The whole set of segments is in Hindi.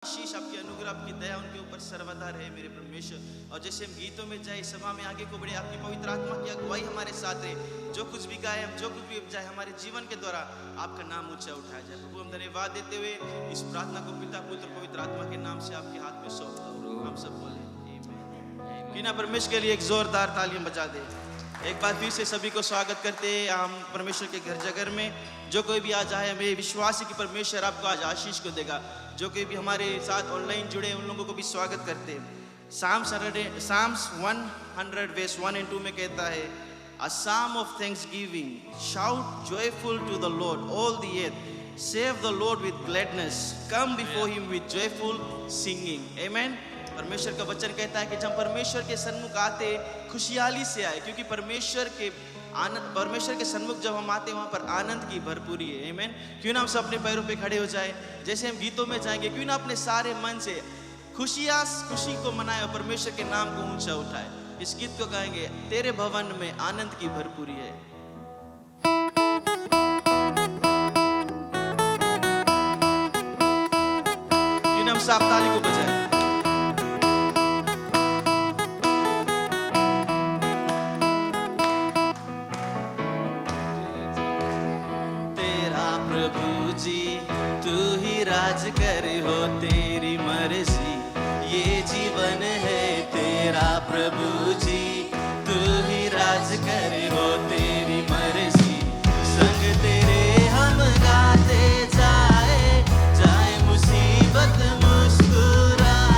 आशीष आपकी अनुग्रह आपकी दया उनके ऊपर सर्वदा रहे मेरे परमेश्वर। और जैसे हम गीतों में जाए सभा में आगे को बढ़े, आपकी पवित्र आत्मा की अगुवाई हमारे साथ रहे। जो कुछ भी गाए हम, जो कुछ भी उपजाए, हमारे जीवन के द्वारा आपका नाम ऊंचा उठाया जाए। प्रभु हम धन्यवाद देते हुए इस प्रार्थना को पिता पुत्र पवित्र आत्मा के नाम से आपके हाथ में सौंपता हूं। हम सब बोले आमीन। बिना परमेश्वर के लिए एक जोरदार तालियां बजा दे। एक बार फिर से सभी को स्वागत करते हैं हम परमेश्वर के घर जगह में। जो कोई भी आज आए, हमें विश्वास है कि परमेश्वर आपको आज आशीष को देगा। जो कोई भी हमारे साथ ऑनलाइन जुड़े उन लोगों को भी स्वागत करते हैं। Psalms 100 verse 1 and 2 में कहता है, A psalm of thanksgiving, shout joyful to the Lord, all the earth, save the Lord with gladness, come before him with joyful singing. Amen. परमेश्वर का वचन कहता है कि जब परमेश्वर के सन्मुख आते खुशहाली से आए, क्योंकि परमेश्वर के सन्मुख जब हम आते हैं वहाँ पर आनंद की भरपूरी है। आमीन। क्यों ना हम सब अपने पैरों पे खड़े हो जाए। जैसे हम गीतों में जाएंगे, क्यों ना अपने सारे मन से खुशी को मनाए और परमेश्वर के नाम को ऊंचा उठाए। इस गीत को गाएंगे, तेरे भवन में आनंद की भरपूरी है। क्यों ना हम साफ ताली को बजाएं। प्रभु जी तू ही राज कर, हो तेरी मर्जी ये जीवन है तेरा। प्रभु जी तू ही राज कर, हो तेरी मर्जी। संग तेरे हम गाते जाए मुसीबत मुस्कुराए।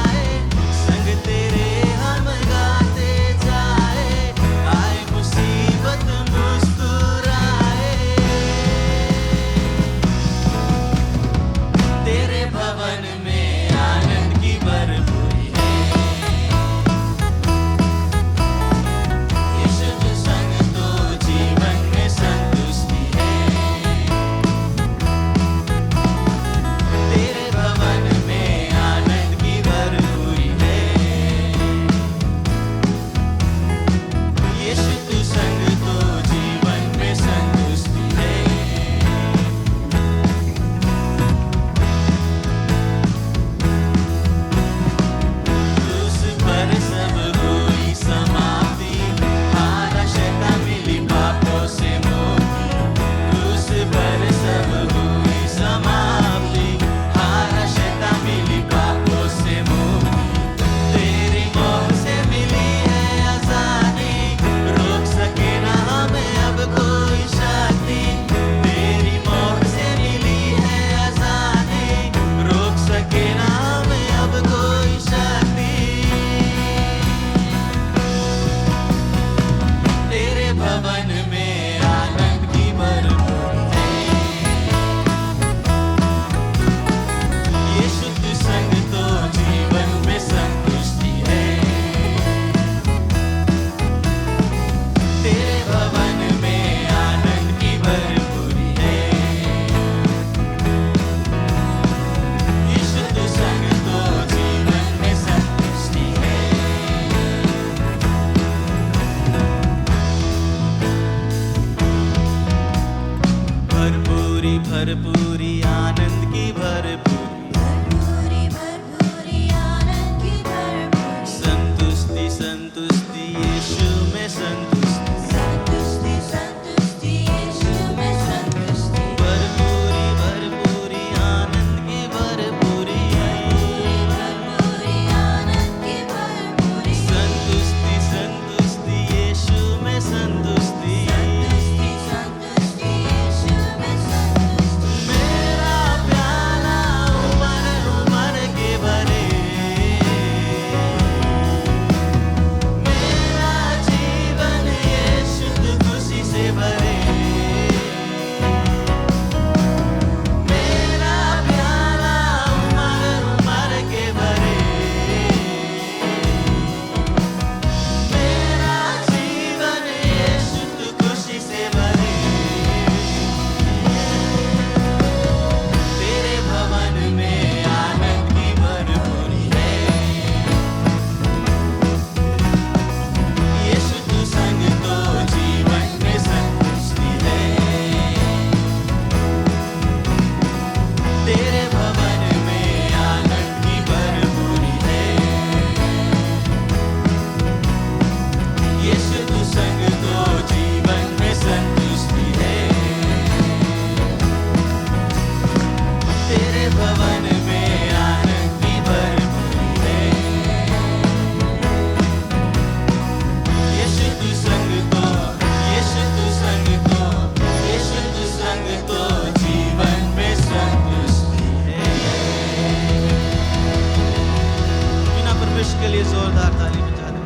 के लिए जोरदार ताली बजा दे।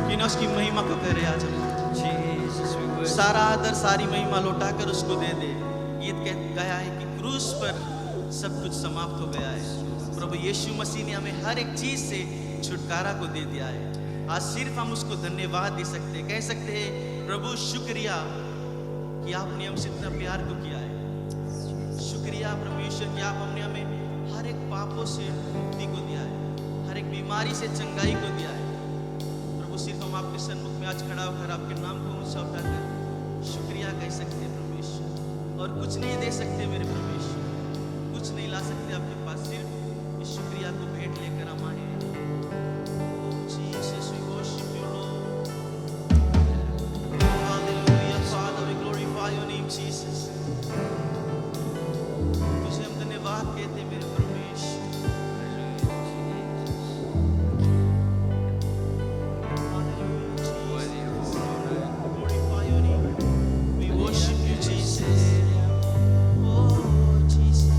कि ना उसकी महिमा को करे आज हम सारा आदर सारी महिमा लौटाकर उसको दे दे। गीत गया है कि क्रूस पर सब कुछ समाप्त हो गया है। प्रभु यीशु मसीह ने हमें हर एक चीज से छुटकारा को दे दिया है। आज सिर्फ हम उसको धन्यवाद दे सकते हैं, कह सकते हैं प्रभु शुक्रिया कि आपने हमसे इतना प्यार को किया है। शुक्रिया परमेश्वर कि आप हमने हमें हर एक पापों से मुक्ति को दिया है, हर एक बीमारी से चंगाई को दिया है। प्रभु सिर्फ हम आपके सन्मुख में आज खड़ा होकर आपके नाम को ऊंचा उठाकर शुक्रिया कह सकते हैं परमेश्वर, और कुछ नहीं दे सकते मेरे परमेश्वर, कुछ नहीं ला सकते आपके पास, सिर्फ इस शुक्रिया को भेंट लेकर हम आए। Jesus, we worship you, Lord. Hallelujah, Father, we glorify your name, Jesus. तुझे हम धन्यवाद कहते हैं मेरे परमेश्वर। Glorify your name. We worship you, Jesus. Oh, Jesus.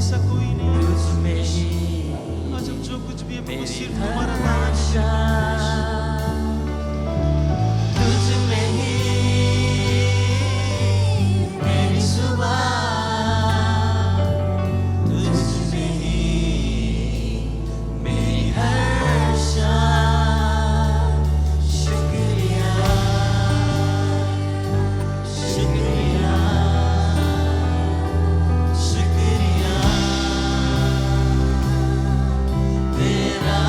जैसा कोई नहीं। तुझ में ही आज हम जो कुछ भी है प्रभु मेरी सिर्फ हर तुम्हारा दान है। आशा, तुझ में ही मेरी सुबह, तुझ में ही मेरी हर शाम। शुक्रिया, शुक्रिया, शुक्रिया तेरा।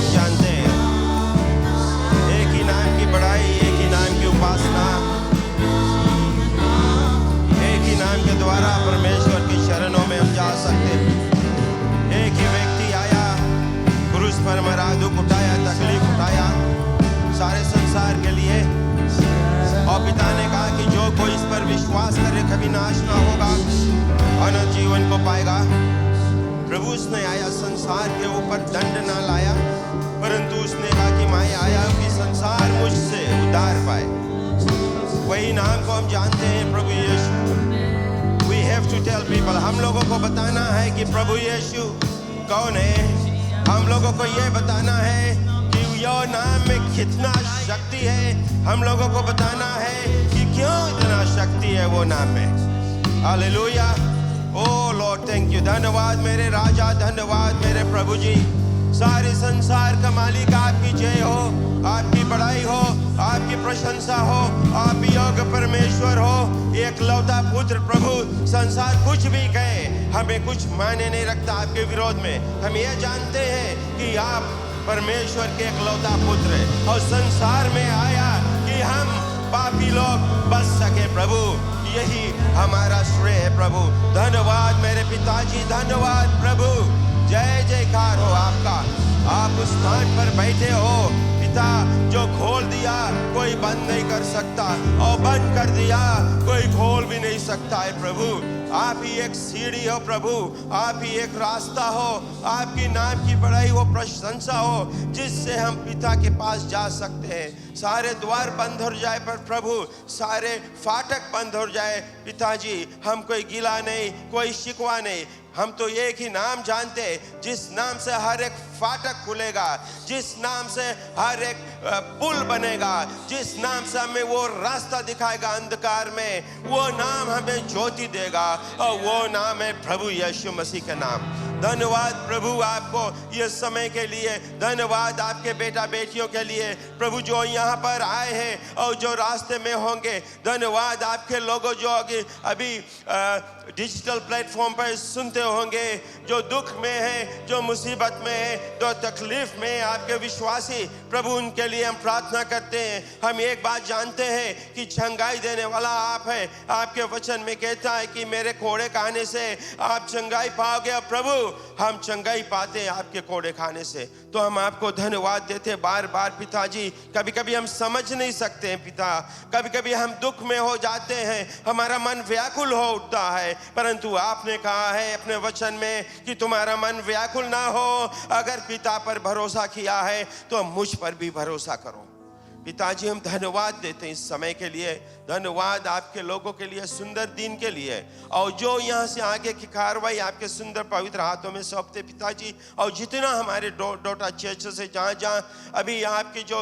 हम जानते हैं। एक ही नाम की बड़ाई, एक ही नाम की उपासना, एक ही नाम के द्वारा परमेश्वर की शरणों में हम जा सकते हैं। एक ही व्यक्ति आया, क्रूस पर मरा, दुख उठाया, तकलीफ उठाया सारे संसार के लिए, और पिता ने कहा कि जो कोई इस पर विश्वास करे कभी नाश ना होगा, अनंत जीवन को पाएगा। प्रभु उसने आया, संसार के ऊपर दंड ना लाया, परंतु उसने कहा कि मैं आया कि संसार मुझसे उद्धार पाए। वही नाम को हम जानते हैं, प्रभु यीशु। We have to tell people, हम लोगों को बताना है कि प्रभु यीशु कौन है। हम लोगों को ये बताना है कि यह नाम में कितना शक्ति है। हम लोगों को बताना है कि क्यों इतना शक्ति है वो नाम में। Hallelujah. O lord, thank you. धन्यवाद मेरे राजा, धन्यवाद मेरे प्रभु जी। सारे संसार का मालिक आपकी जय हो, आपकी बड़ाई हो, आपकी प्रशंसा हो। आप योग्य परमेश्वर हो, एकलौता पुत्र प्रभु। संसार कुछ भी कहे, हमें कुछ मायने नहीं रखता आपके विरोध में। हम ये जानते हैं कि आप परमेश्वर के एकलौता पुत्र है और संसार में आया कि हम पापी लोग बच सके। प्रभु, यही हमारा श्रेय है प्रभु। धन्यवाद मेरे पिताजी, धन्यवाद प्रभु। जय जयकार हो आपका। आप उस स्थान पर बैठे हो पिता, जो खोल दिया कोई बंद नहीं कर सकता, और बंद कर दिया कोई खोल भी नहीं सकता है प्रभु। आप ही एक सीढ़ी हो प्रभु, आप ही एक रास्ता हो, आपकी नाम की बड़ाई हो, प्रशंसा हो, जिससे हम पिता के पास जा सकते हैं। सारे द्वार बंद हो जाए पर प्रभु, सारे फाटक बंद हो जाए पिताजी, हम कोई गिला नहीं, कोई शिकवा नहीं। हम तो एक ही नाम जानते हैं, जिस नाम से हर एक फाटक खुलेगा, जिस नाम से हर एक पुल बनेगा, जिस नाम से हमें वो रास्ता दिखाएगा अंधकार में, वो नाम हमें ज्योति देगा, और वो नाम है प्रभु यीशु मसीह का नाम। धन्यवाद प्रभु आपको ये समय के लिए। धन्यवाद आपके बेटा बेटियों के लिए प्रभु, जो यहाँ पर आए हैं और जो रास्ते में होंगे। धन्यवाद आपके लोगों जो अभी डिजिटल प्लेटफॉर्म पर सुनते होंगे, जो दुख में है, जो मुसीबत में है, जो तकलीफ में है, आपके विश्वासी प्रभु, उनके लिए हम प्रार्थना करते हैं। हम एक बात जानते हैं कि चंगाई देने वाला आप है। आपके वचन में कहता है कि मेरे कोड़े खाने से आप चंगाई पाओगे। प्रभु, हम चंगाई पाते हैं आपके कोड़े खाने से, तो हम आपको धन्यवाद देते बार बार पिताजी। कभी कभी हम समझ नहीं सकते हैं पिता, कभी कभी हम दुख में हो जाते हैं, हमारा मन व्याकुल हो उठता है, परंतु आपने कहा है अपने वचन में कि तुम्हारा मन व्याकुल ना हो। अगर पिता पर भरोसा किया है तो मुझ पर भी भरोसा करो। पिताजी, हम धन्यवाद देते हैं इस समय के लिए। धन्यवाद आपके लोगों के लिए, सुंदर दिन के लिए, और जो यहाँ से आगे की कार्रवाई आपके सुंदर पवित्र हाथों में सौंपते पिताजी। और जितना हमारे डोटा चर्च से जहाँ जहाँ अभी आपकी जो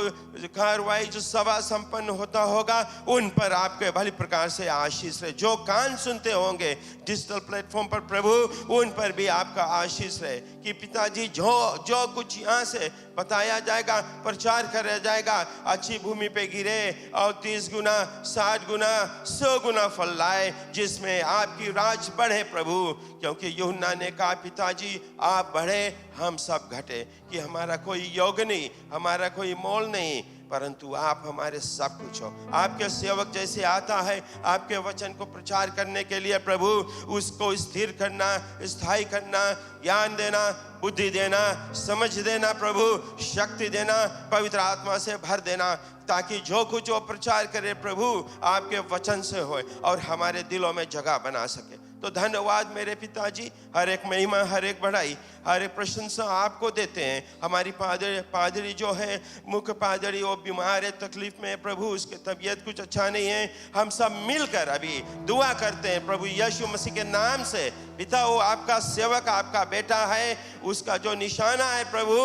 कार्रवाई, जो सभा संपन्न होता होगा, उन पर आपके भली प्रकार से आशीष रहे। जो कान सुनते होंगे डिजिटल प्लेटफॉर्म पर प्रभु, उन पर भी आपका आशीष रहे कि पिताजी जो कुछ यहाँ से बताया जाएगा, प्रचार कराया जाएगा, अच्छी भूमि पे गिरे और 30 गुना, 60 गुना, 100 गुना फल लाए, जिसमें आपकी राज बढ़े प्रभु। क्योंकि यूहन्ना ने कहा पिताजी, आप बढ़े हम सब घटे, कि हमारा कोई योग नहीं, हमारा कोई मोल नहीं, परंतु आप हमारे सब कुछ हो। आपके सेवक जैसे आता है आपके वचन को प्रचार करने के लिए प्रभु, उसको स्थिर करना, स्थायी करना, ज्ञान देना, बुद्धि देना, समझ देना प्रभु, शक्ति देना, पवित्र आत्मा से भर देना, ताकि जो कुछ वो प्रचार करे प्रभु आपके वचन से होए और हमारे दिलों में जगह बना सके। तो धन्यवाद मेरे पिताजी, हर एक महिमा, हर एक बढ़ाई, हर एक प्रशंसा आपको देते हैं। हमारी पादरी जो है, मुख्य पादरी, वो बीमार है, तकलीफ में है प्रभु, उसकी तबीयत कुछ अच्छा नहीं है। हम सब मिलकर अभी दुआ करते हैं प्रभु यीशु मसीह के नाम से। पिता, वो आपका सेवक, आपका बेटा है, उसका जो निशाना है प्रभु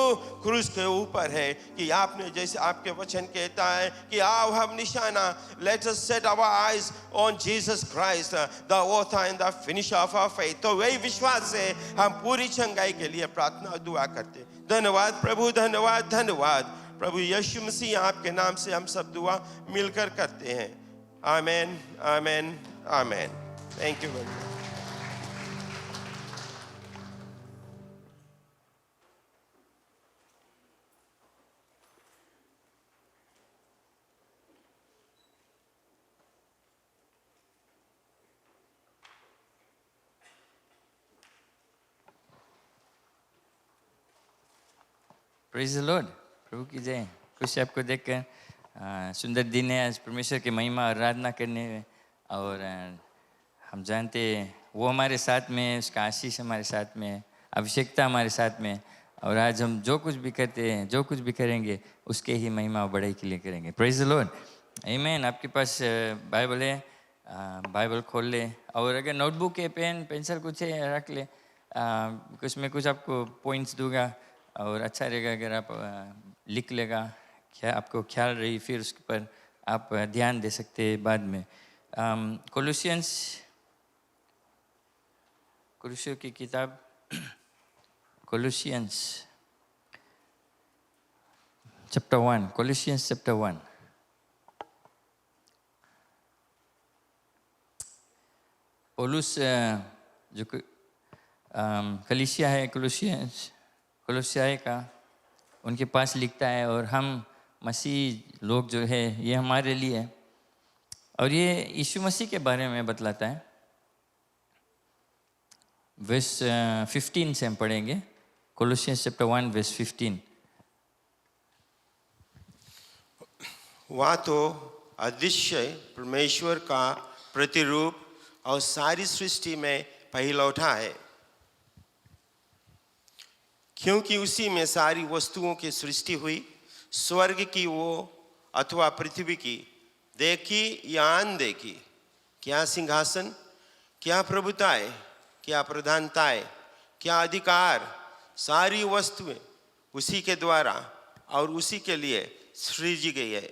क्रूस के ऊपर है, कि आपने जैसे आपके वचन कहता है कि आओ हम निशाना, let us set our eyes on Jesus Christ the author and the finisher of our faith. तो वही विश्वास से हम पूरी चंगाई के लिए प्रार्थना दुआ करते। धन्यवाद प्रभु, धन्यवाद, धन्यवाद प्रभु यीशु मसीह, आपके नाम से हम सब दुआ मिलकर करते हैं। Amen, amen, amen. Thank you very much. Praise the Lord, प्रभु की जय। खुशी आपको देखकर। सुंदर दिन है आज परमेश्वर की महिमा आराधना करने में। और हम जानते हैं वो हमारे साथ में है, उसका आशीष हमारे साथ में है, आवश्यकता हमारे साथ में है। और आज हम जो कुछ भी करते हैं, जो कुछ भी करेंगे, उसके ही महिमा बढ़ाई के लिए करेंगे। प्रेज द लॉर्ड, आमीन। आपके पास बाइबल है, बाइबल खोल ले। और अगर नोटबुक है, पेन पेंसिल कुछ है, रख ले। कुछ मैं कुछ आपको पॉइंट्स दूंगा और अच्छा रहेगा अगर आप लिख लेगा, क्या आपको ख्याल रही, फिर उसके पर आप ध्यान दे सकते हैं बाद में। कोलोसियों की किताब, कोलोसियंस चैप्टर 1, कोलोसियंस चैप्टर 1। पौलुस जो कलीसिया है, कोलोसिया का, उनके पास लिखता है। और हम मसीह लोग जो है, ये हमारे लिए है। और ये यीशु मसीह के बारे में बतलाता है। वर्स 15 से हम पढ़ेंगे, कोलोसियंस चैप्टर 1 वर्स 15। वहाँ तो अदृश्य परमेश्वर का प्रतिरूप और सारी सृष्टि में पहिलौठा है, क्योंकि उसी में सारी वस्तुओं की सृष्टि हुई, स्वर्ग की वो अथवा पृथ्वी की, देखी या अनदेखी, क्या सिंहासन, क्या प्रभुताएं, क्या प्रधानताएं, क्या अधिकार, सारी वस्तुएं उसी के द्वारा और उसी के लिए सृजी गई है।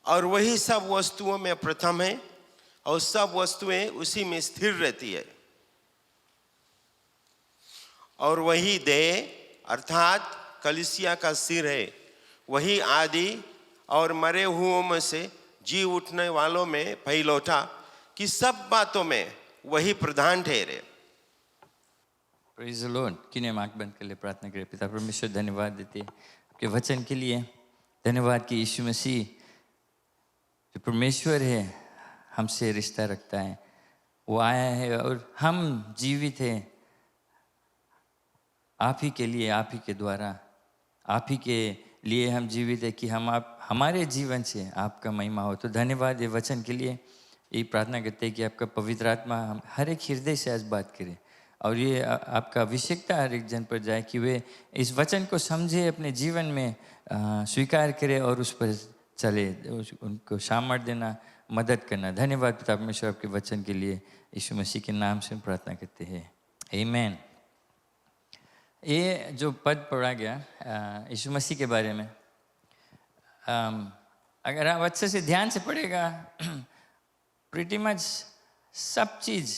और वही सब वस्तुओं में प्रथम है और सब वस्तुएं उसी में स्थिर रहती है। और वही देह अर्थात कलीसिया का सिर है, वही आदि और मरे हुओं में से जी उठने वालों में पहिलौठा, कि सब बातों में वही प्रधान ठहरे। Praise the Lord. किन्हें आंख बंद कर ले, प्रार्थना करें। पिता परमेश्वर, धन्यवाद देते आपके वचन के लिए। धन्यवाद कि यीशु मसीह जो परमेश्वर है, हमसे रिश्ता रखता है। वो आया है और हम जीवित हैं आप ही के लिए, आप ही के द्वारा, आप ही के लिए हम जीवित है कि हम आप हमारे जीवन से आपका महिमा हो। तो धन्यवाद ये वचन के लिए। यही प्रार्थना करते हैं कि आपका पवित्र आत्मा हम हर एक हृदय से आज बात करे और ये आपका अभिषेकता हर एक जन पर जाए कि वे इस वचन को समझे, अपने जीवन में स्वीकार करे और उस पर चले, उनको सामर्थ्य देना, मदद करना। धन्यवाद पिता परमेश्वर आपके वचन के लिए। यीशु मसीह के नाम से प्रार्थना करते हैं, आमीन। ये जो पद पढ़ा गया यीशु मसीह के बारे में, अगर आप अच्छे से ध्यान से पढ़ेगा, प्रीटी मच सब चीज़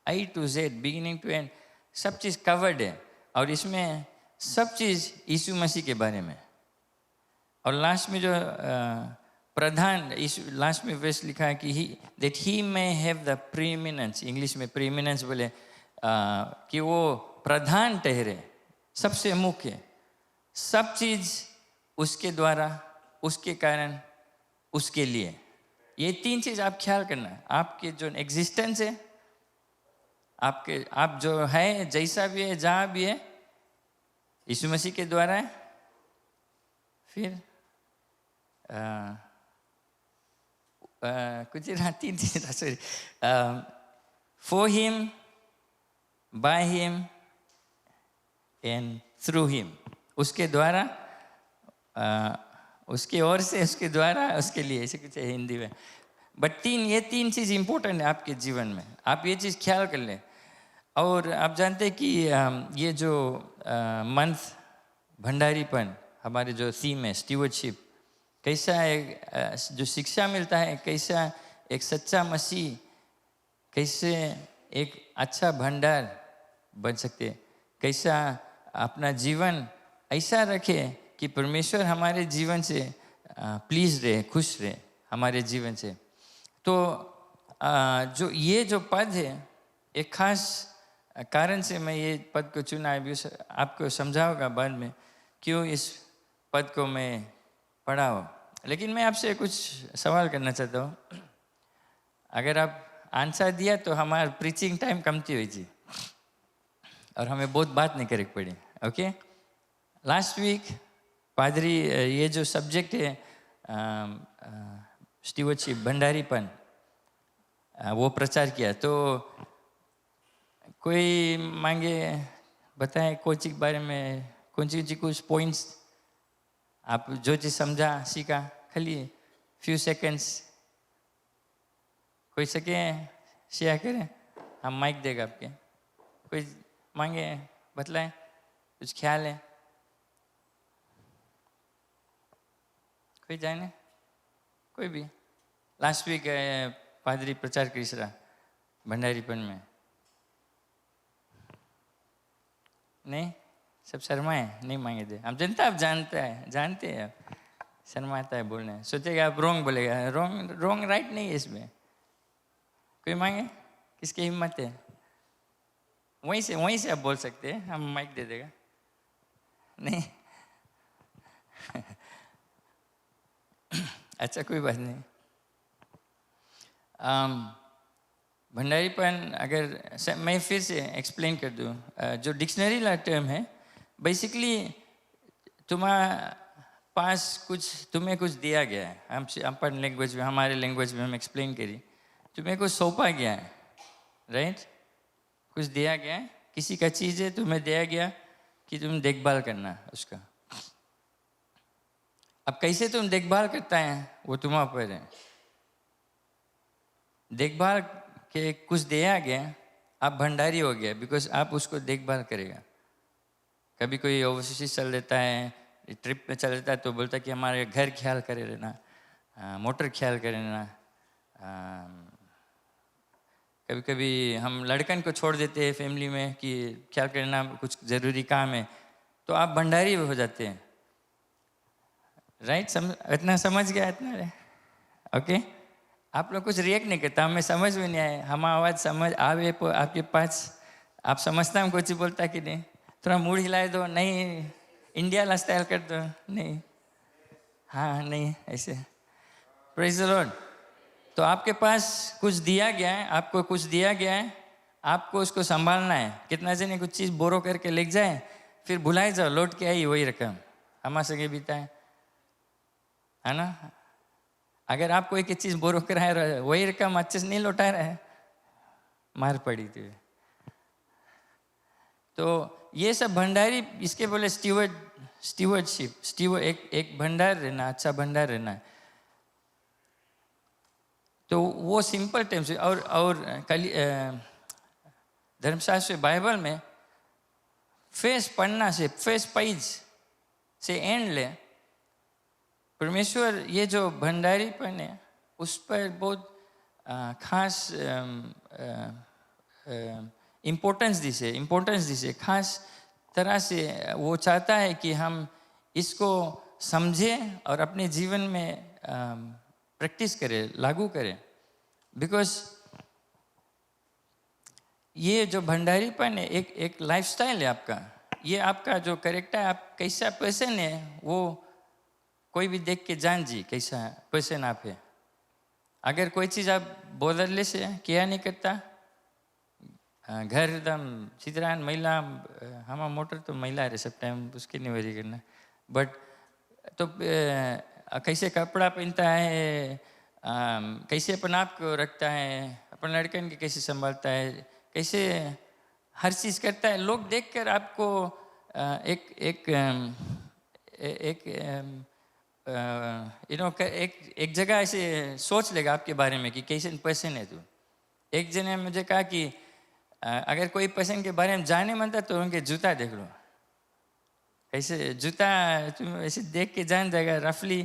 A to Z, beginning to end, सब चीज़ कवर्ड है। और इसमें सब चीज़ यीशु मसीह के बारे में। और लास्ट में जो प्रधान, लास्ट में वर्स लिखा है कि that he may have the preeminence, English में प्रीमिनेंस बोले कि वो प्रधान ठहरे, सबसे मुख्य, सब चीज़ उसके द्वारा, उसके कारण, उसके लिए। ये तीन चीज़ आप ख्याल करना। आपके जो एग्जिस्टेंस है, आपके आप जो है, जैसा भी है, जहाँ भी है, यीशु मसीह के द्वारा है। फिर कुछ तीन चीज, sorry, for him, by him and through him, उसके द्वारा, उसके ओर से, उसके द्वारा, उसके लिए, ऐसे कुछ है हिंदी में। बट ये तीन चीज़ इंपॉर्टेंट है आपके जीवन में। आप ये चीज़ ख्याल कर लें। और आप जानते हैं कि ये जो मंथ भंडारीपन, हमारे जो थीम है स्टीवर्डशिप, कैसा एक जो शिक्षा मिलता है, कैसा एक सच्चा मसीह, कैसे एक अच्छा भंडार बन सकते, कैसा अपना जीवन ऐसा रखे कि परमेश्वर हमारे जीवन से प्लीज रहे, खुश रहे हमारे जीवन से। तो जो पद है, एक खास कारण से मैं ये पद को चुना है, आपको समझाऊंगा बाद में क्यों इस पद को मैं पढ़ा हो। लेकिन मैं आपसे कुछ सवाल करना चाहता हूँ। अगर आप आंसर दिया तो हमारा प्रीचिंग टाइम कमती हुई जी, और हमें बहुत बात नहीं करे पड़ी। ओके लास्ट वीक पादरी ये जो सब्जेक्ट है स्टीवर्डशिप भंडारीपन वो प्रचार किया। तो कोई मांगे बताएं कोच के बारे में कौन सी कुछ पॉइंट्स आप जो चीज़ समझा सीखा, खाली फ्यू सेकंड्स कोई सके शेयर करें, हम माइक देगा आपके। कोई मांगे बतलाएं कुछ ख्याल है, कोई जाने कोई भी। लास्ट वीक पादरी प्रचार करी रहा भंडारीपन में, नहीं सब शर्माए नहीं मांगे थे। हम जनता आप जानते हैं शर्माता है बोलने, सोचेगा आप रोंग बोलेगा, रोंग राइट नहीं है इसमें। कोई मांगे किसकी हिम्मत है, वहीं से आप बोल सकते हैं, हम माइक दे देगा। नहीं अच्छा कोई बात नहीं। भंडारीपन अगर मैं फिर से एक्सप्लेन कर दूँ, जो डिक्शनरी ला टर्म है बेसिकली तुम्हारे पास तुम्हें कुछ दिया गया है। हम अपन लैंग्वेज में, हमारे लैंग्वेज में हम एक्सप्लेन करी, तुम्हें कुछ सौंपा गया है, राइट? कुछ दिया गया है, किसी का चीज़ है तुम्हें दिया गया कि तुम देखभाल करना उसका। अब कैसे तुम देखभाल करता है वो तुम्हारे ऊपर है। देखभाल के कुछ दिया गया, आप भंडारी हो गया बिकॉज आप उसको देखभाल करेगा। कभी कोई ओवरसीज चल देता है, ट्रिप में चल देता है तो बोलता है कि हमारे घर ख्याल करे रहना, मोटर ख्याल करे रहना। कभी कभी हम लड़कन को छोड़ देते हैं फैमिली में कि ख्याल करना कुछ ज़रूरी काम है, तो आप भंडारी हो जाते हैं, राइट? इतना समझ गया इतना? ओके आप लोग कुछ रिएक्ट नहीं करता, हमें समझ में नहीं आए, हम आवाज़ समझ आवे आपके पास, आप समझता हम कुछ बोलता कि नहीं, थोड़ा मूड हिलाए दो, नहीं इंडिया ला स्टाइल कर दो, नहीं हाँ नहीं ऐसे। Praise the Lord. तो आपके पास कुछ दिया गया है, आपको कुछ दिया गया है, आपको उसको संभालना है। कितना जने कुछ चीज़ बोरो करके ले जाए फिर भुलाए जाओ, लौट के आई वही रकम, हमारे सगे बीता है ना। अगर आप कोई चीज़ बोरो कराए रहे वही रकम अच्छे से नहीं लौटा रहा है, मार पड़ी थी। तो ये सब भंडारी, इसके बोले स्टीवर्डशिप, एक भंडार रहना, अच्छा भंडार रहना। तो वो सिंपल टर्म्स से और धर्मशास्त्र बाइबल में फेस पढ़ना से, फेस पेज से एंड ले, परमेश्वर ये जो भंडारीपन है उस पर बहुत खास इम्पोर्टेंस दिसे, खास तरह से वो चाहता है कि हम इसको समझें और अपने जीवन में प्रैक्टिस करें, लागू करें। बिकॉज ये जो भंडारीपन है एक लाइफस्टाइल है आपका, ये आपका जो कैरेक्टर है, आप कैसा पर्सन है वो कोई भी देख के जान जी कैसा पर्सन आप है। अगर कोई चीज़ आप बदलने से किया नहीं करता, घर एकदम चित्रान महिला, हमारा मोटर तो महिला है सब टाइम, उसकी नहीं वरी करना, बट तो कैसे कपड़ा पहनता है, कैसे अपन आप को रखता है, अपन लड़कन के कैसे संभालता है, कैसे हर चीज़ करता है, लोग देखकर आपको एक जगह ऐसे सोच लेगा आपके बारे में कि कैसे पर्सन है तू। एक जने मुझे कहा कि अगर कोई पर्सन के बारे में जाने मन था तो उनके जूता देख लो, कैसे जूता तुम ऐसे देख के जान जाएगा रफली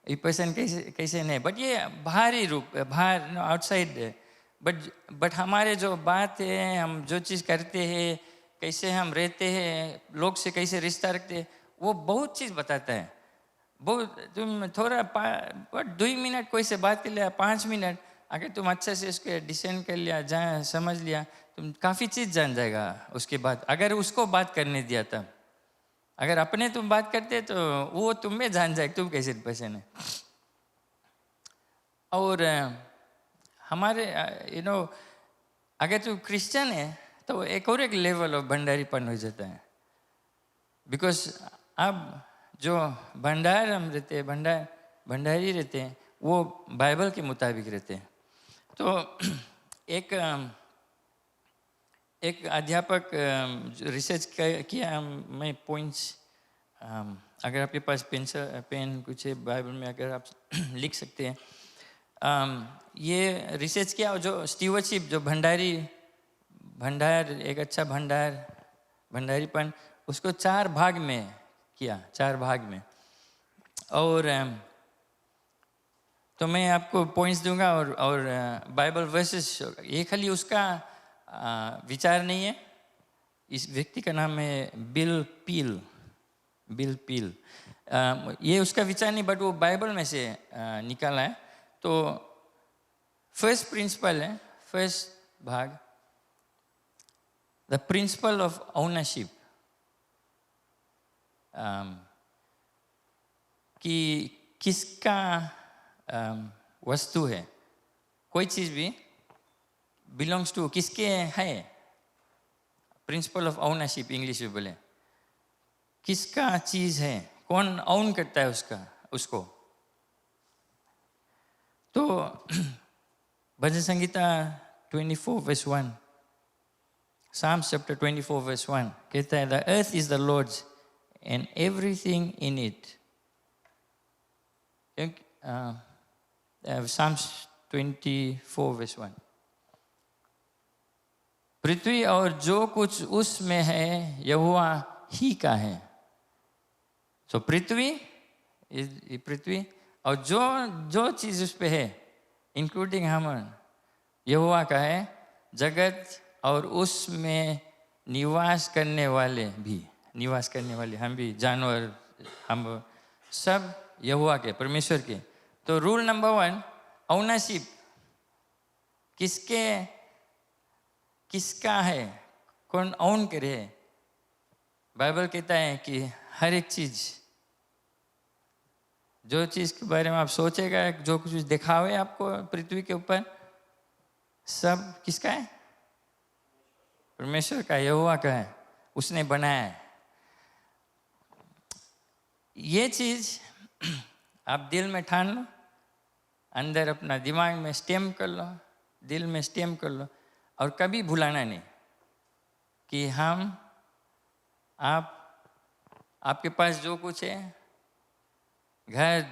ये पर्सन कैसे नहीं। बट ये बाहरी रूप, बाहर आउटसाइड है, बट हमारे जो बात है, हम जो चीज़ करते हैं, कैसे हम रहते हैं, लोग से कैसे रिश्ता रखते हैं, वो बहुत चीज़ बताता है। बहुत तुम थोड़ा 2 मिनट कोई से बात कर लिया, 5 मिनट अगर तुम अच्छे से उसके डिसेंड कर लिया, जान समझ लिया, तुम काफ़ी चीज़ जान जाएगा उसके बाद। अगर उसको बात करने दिया तब, अगर अपने तुम बात करते तो वो तुम्हें जान जाए तुम कैसे पर्सन है। और हमारे अगर तू क्रिश्चियन है तो एक और एक लेवल ऑफ भंडारीपन हो जाता है। बिकॉज अब जो भंडार हम रहते हैं, भंडारी रहते हैं, वो बाइबल के मुताबिक रहते हैं। तो एक अध्यापक रिसर्च किया, मैं पॉइंट्स, अगर आपके पास पेन कुछ है बाइबल में, अगर आप लिख सकते हैं। ये रिसर्च किया, जो स्टीवर्डशिप, जो भंडार एक अच्छा भंडारीपन, उसको 4 भाग में किया, 4 भाग में। और तो मैं आपको पॉइंट्स दूंगा और बाइबल वर्सेस, ये खाली उसका विचार नहीं है। इस व्यक्ति का नाम है बिल पील। ये उसका विचार नहीं, बट वो बाइबल में से निकाला है। तो फर्स्ट प्रिंसिपल है, फर्स्ट भाग, द प्रिंसिपल ऑफ ओनरशिप, कि किसका वस्तु है, कोई चीज भी बिलोंग्स टू, किसके है। प्रिंसिपल ऑफ ओनरशिप इंग्लिश में बोले, किसका चीज है, कौन ओन करता है उसको। तो भजन संगीता 24:1, Psalms chapter 24:1 कहता है, the earth is the Lord's and everything in it. Psalms 24:1, पृथ्वी और जो कुछ उसमें है यहोवा ही का है। तो पृथ्वी और जो चीज उस पे है, इंक्लूडिंग हम, यहोवा का है। जगत और उसमें निवास करने वाले, हम भी, जानवर, हम सब यहोवा के, परमेश्वर के। तो रूल नंबर 1, ओनरशिप, किसका है, कौन ओन करे। बाइबल कहता है कि हर एक चीज, जो चीज के बारे में आप सोचेगा, जो कुछ दिखावे आपको पृथ्वी के ऊपर, सब किसका है, परमेश्वर का, यहोवा का है, उसने बनाया है। ये चीज आप दिल में ठान लो, अंदर अपना दिमाग में स्टैम्प कर लो, दिल में स्टैम्प कर लो, और कभी भुलाना नहीं कि आपके पास जो कुछ है, घर,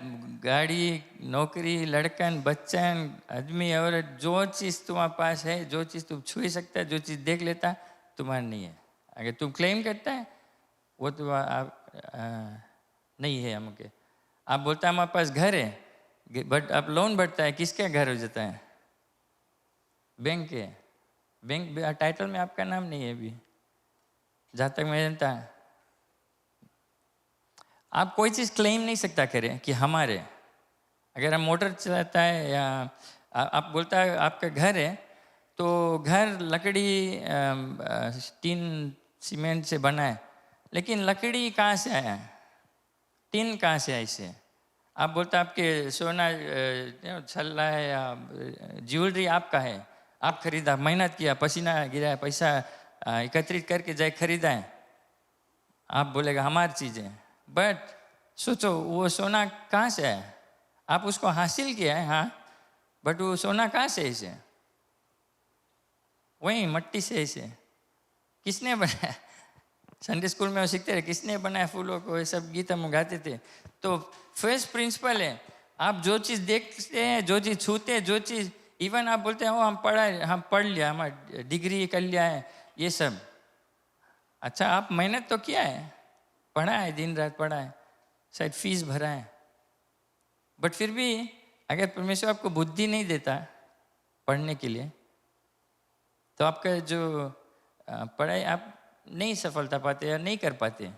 गाड़ी, नौकरी, लड़कन, बच्चन, आदमी, औरत, जो चीज़ तुम्हारे पास है, जो चीज़ तुम छू सकता है, जो चीज़ देख लेता, तुम्हारा नहीं है। अगर तुम क्लेम करता है वो तो नहीं है हमके। आप बोलता है हमारे पास घर है, बट आप लोन भरता है, किसका घर हो जाता है, बैंक के। बैंक टाइटल में आपका नाम नहीं है अभी, जहाँ तक मैं जानता है। आप कोई चीज़ क्लेम नहीं सकता करें कि हमारे। अगर हम मोटर चलाता है या आप बोलता है आपका घर है, तो घर लकड़ी, टीन, सीमेंट से बना है, लेकिन लकड़ी कहाँ से आया, टीन कहाँ से आई से। आप बोलते आपके सोना छल्ला है या ज्वेलरी आपका है, आप खरीदा, मेहनत किया, पसीना गिराया, पैसा एकत्रित करके जाए खरीदा है, आप बोलेगा हमारी चीज़ है। बट सोचो वो सोना कहाँ से है, आप उसको हासिल किया है, हाँ, बट वो सोना कहाँ से है इसे, वही मट्टी से इसे किसने बनाया। संडे स्कूल में वो सीखते रहे किसने बनाया फूलों को, ये सब गीत हम गाते थे। तो फर्स्ट प्रिंसिपल है, आप जो चीज़ देखते हैं, जो चीज़ छूते हैं, जो चीज़ इवन आप बोलते हैं हम पढ़ लिया, हमारा डिग्री कर लिया है, ये सब अच्छा, आप मेहनत तो किया है, पढ़ा है, दिन रात पढ़ा है, शायद फीस भरा है, बट फिर भी अगर परमेश्वर आपको बुद्धि नहीं देता पढ़ने के लिए, तो आपका जो पढ़ाई आप नहीं सफलता पाते या नहीं कर पाते।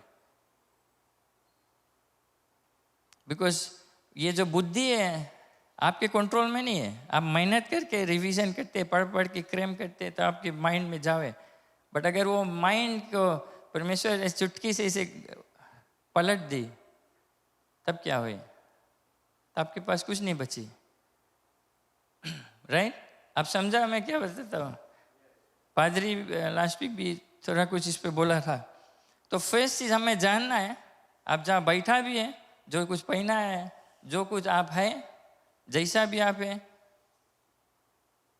बिकॉज ये जो बुद्धि है आपके कंट्रोल में नहीं है। आप मेहनत करके रिवीजन करते, पढ़ के क्रेम करते, तो आपके माइंड में जावे। बट अगर वो माइंड को परमेश्वर इस चुटकी से इसे पलट दी, तब क्या हुई, आपके पास कुछ नहीं बची। राइट? आप समझा मैं क्या बताता हूँ? पादरी लास्ट वीक भी थोड़ा कुछ इस पे बोला था। तो फर्स्ट चीज हमें जानना है, आप जहाँ बैठा भी है, जो कुछ पहना है, जो कुछ आप है, जैसा भी आप है,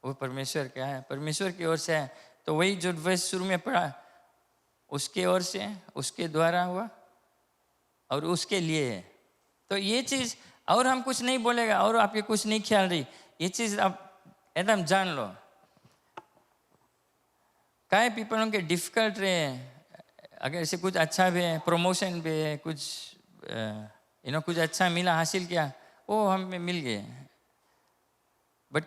वो परमेश्वर का है, परमेश्वर की ओर से है। तो वही जो वर्स शुरू में पढ़ा, उसके ओर से, उसके द्वारा हुआ और उसके लिए है। तो ये चीज, और हम कुछ नहीं बोलेगा और आपके कुछ नहीं ख्याल रही, ये चीज आप एकदम जान लो। काय पीपलों के डिफिकल्ट रहे, अगर ऐसे कुछ अच्छा भी है, प्रमोशन भी है, कुछ कुछ अच्छा मिला, हासिल किया, वो हमें मिल गए, बट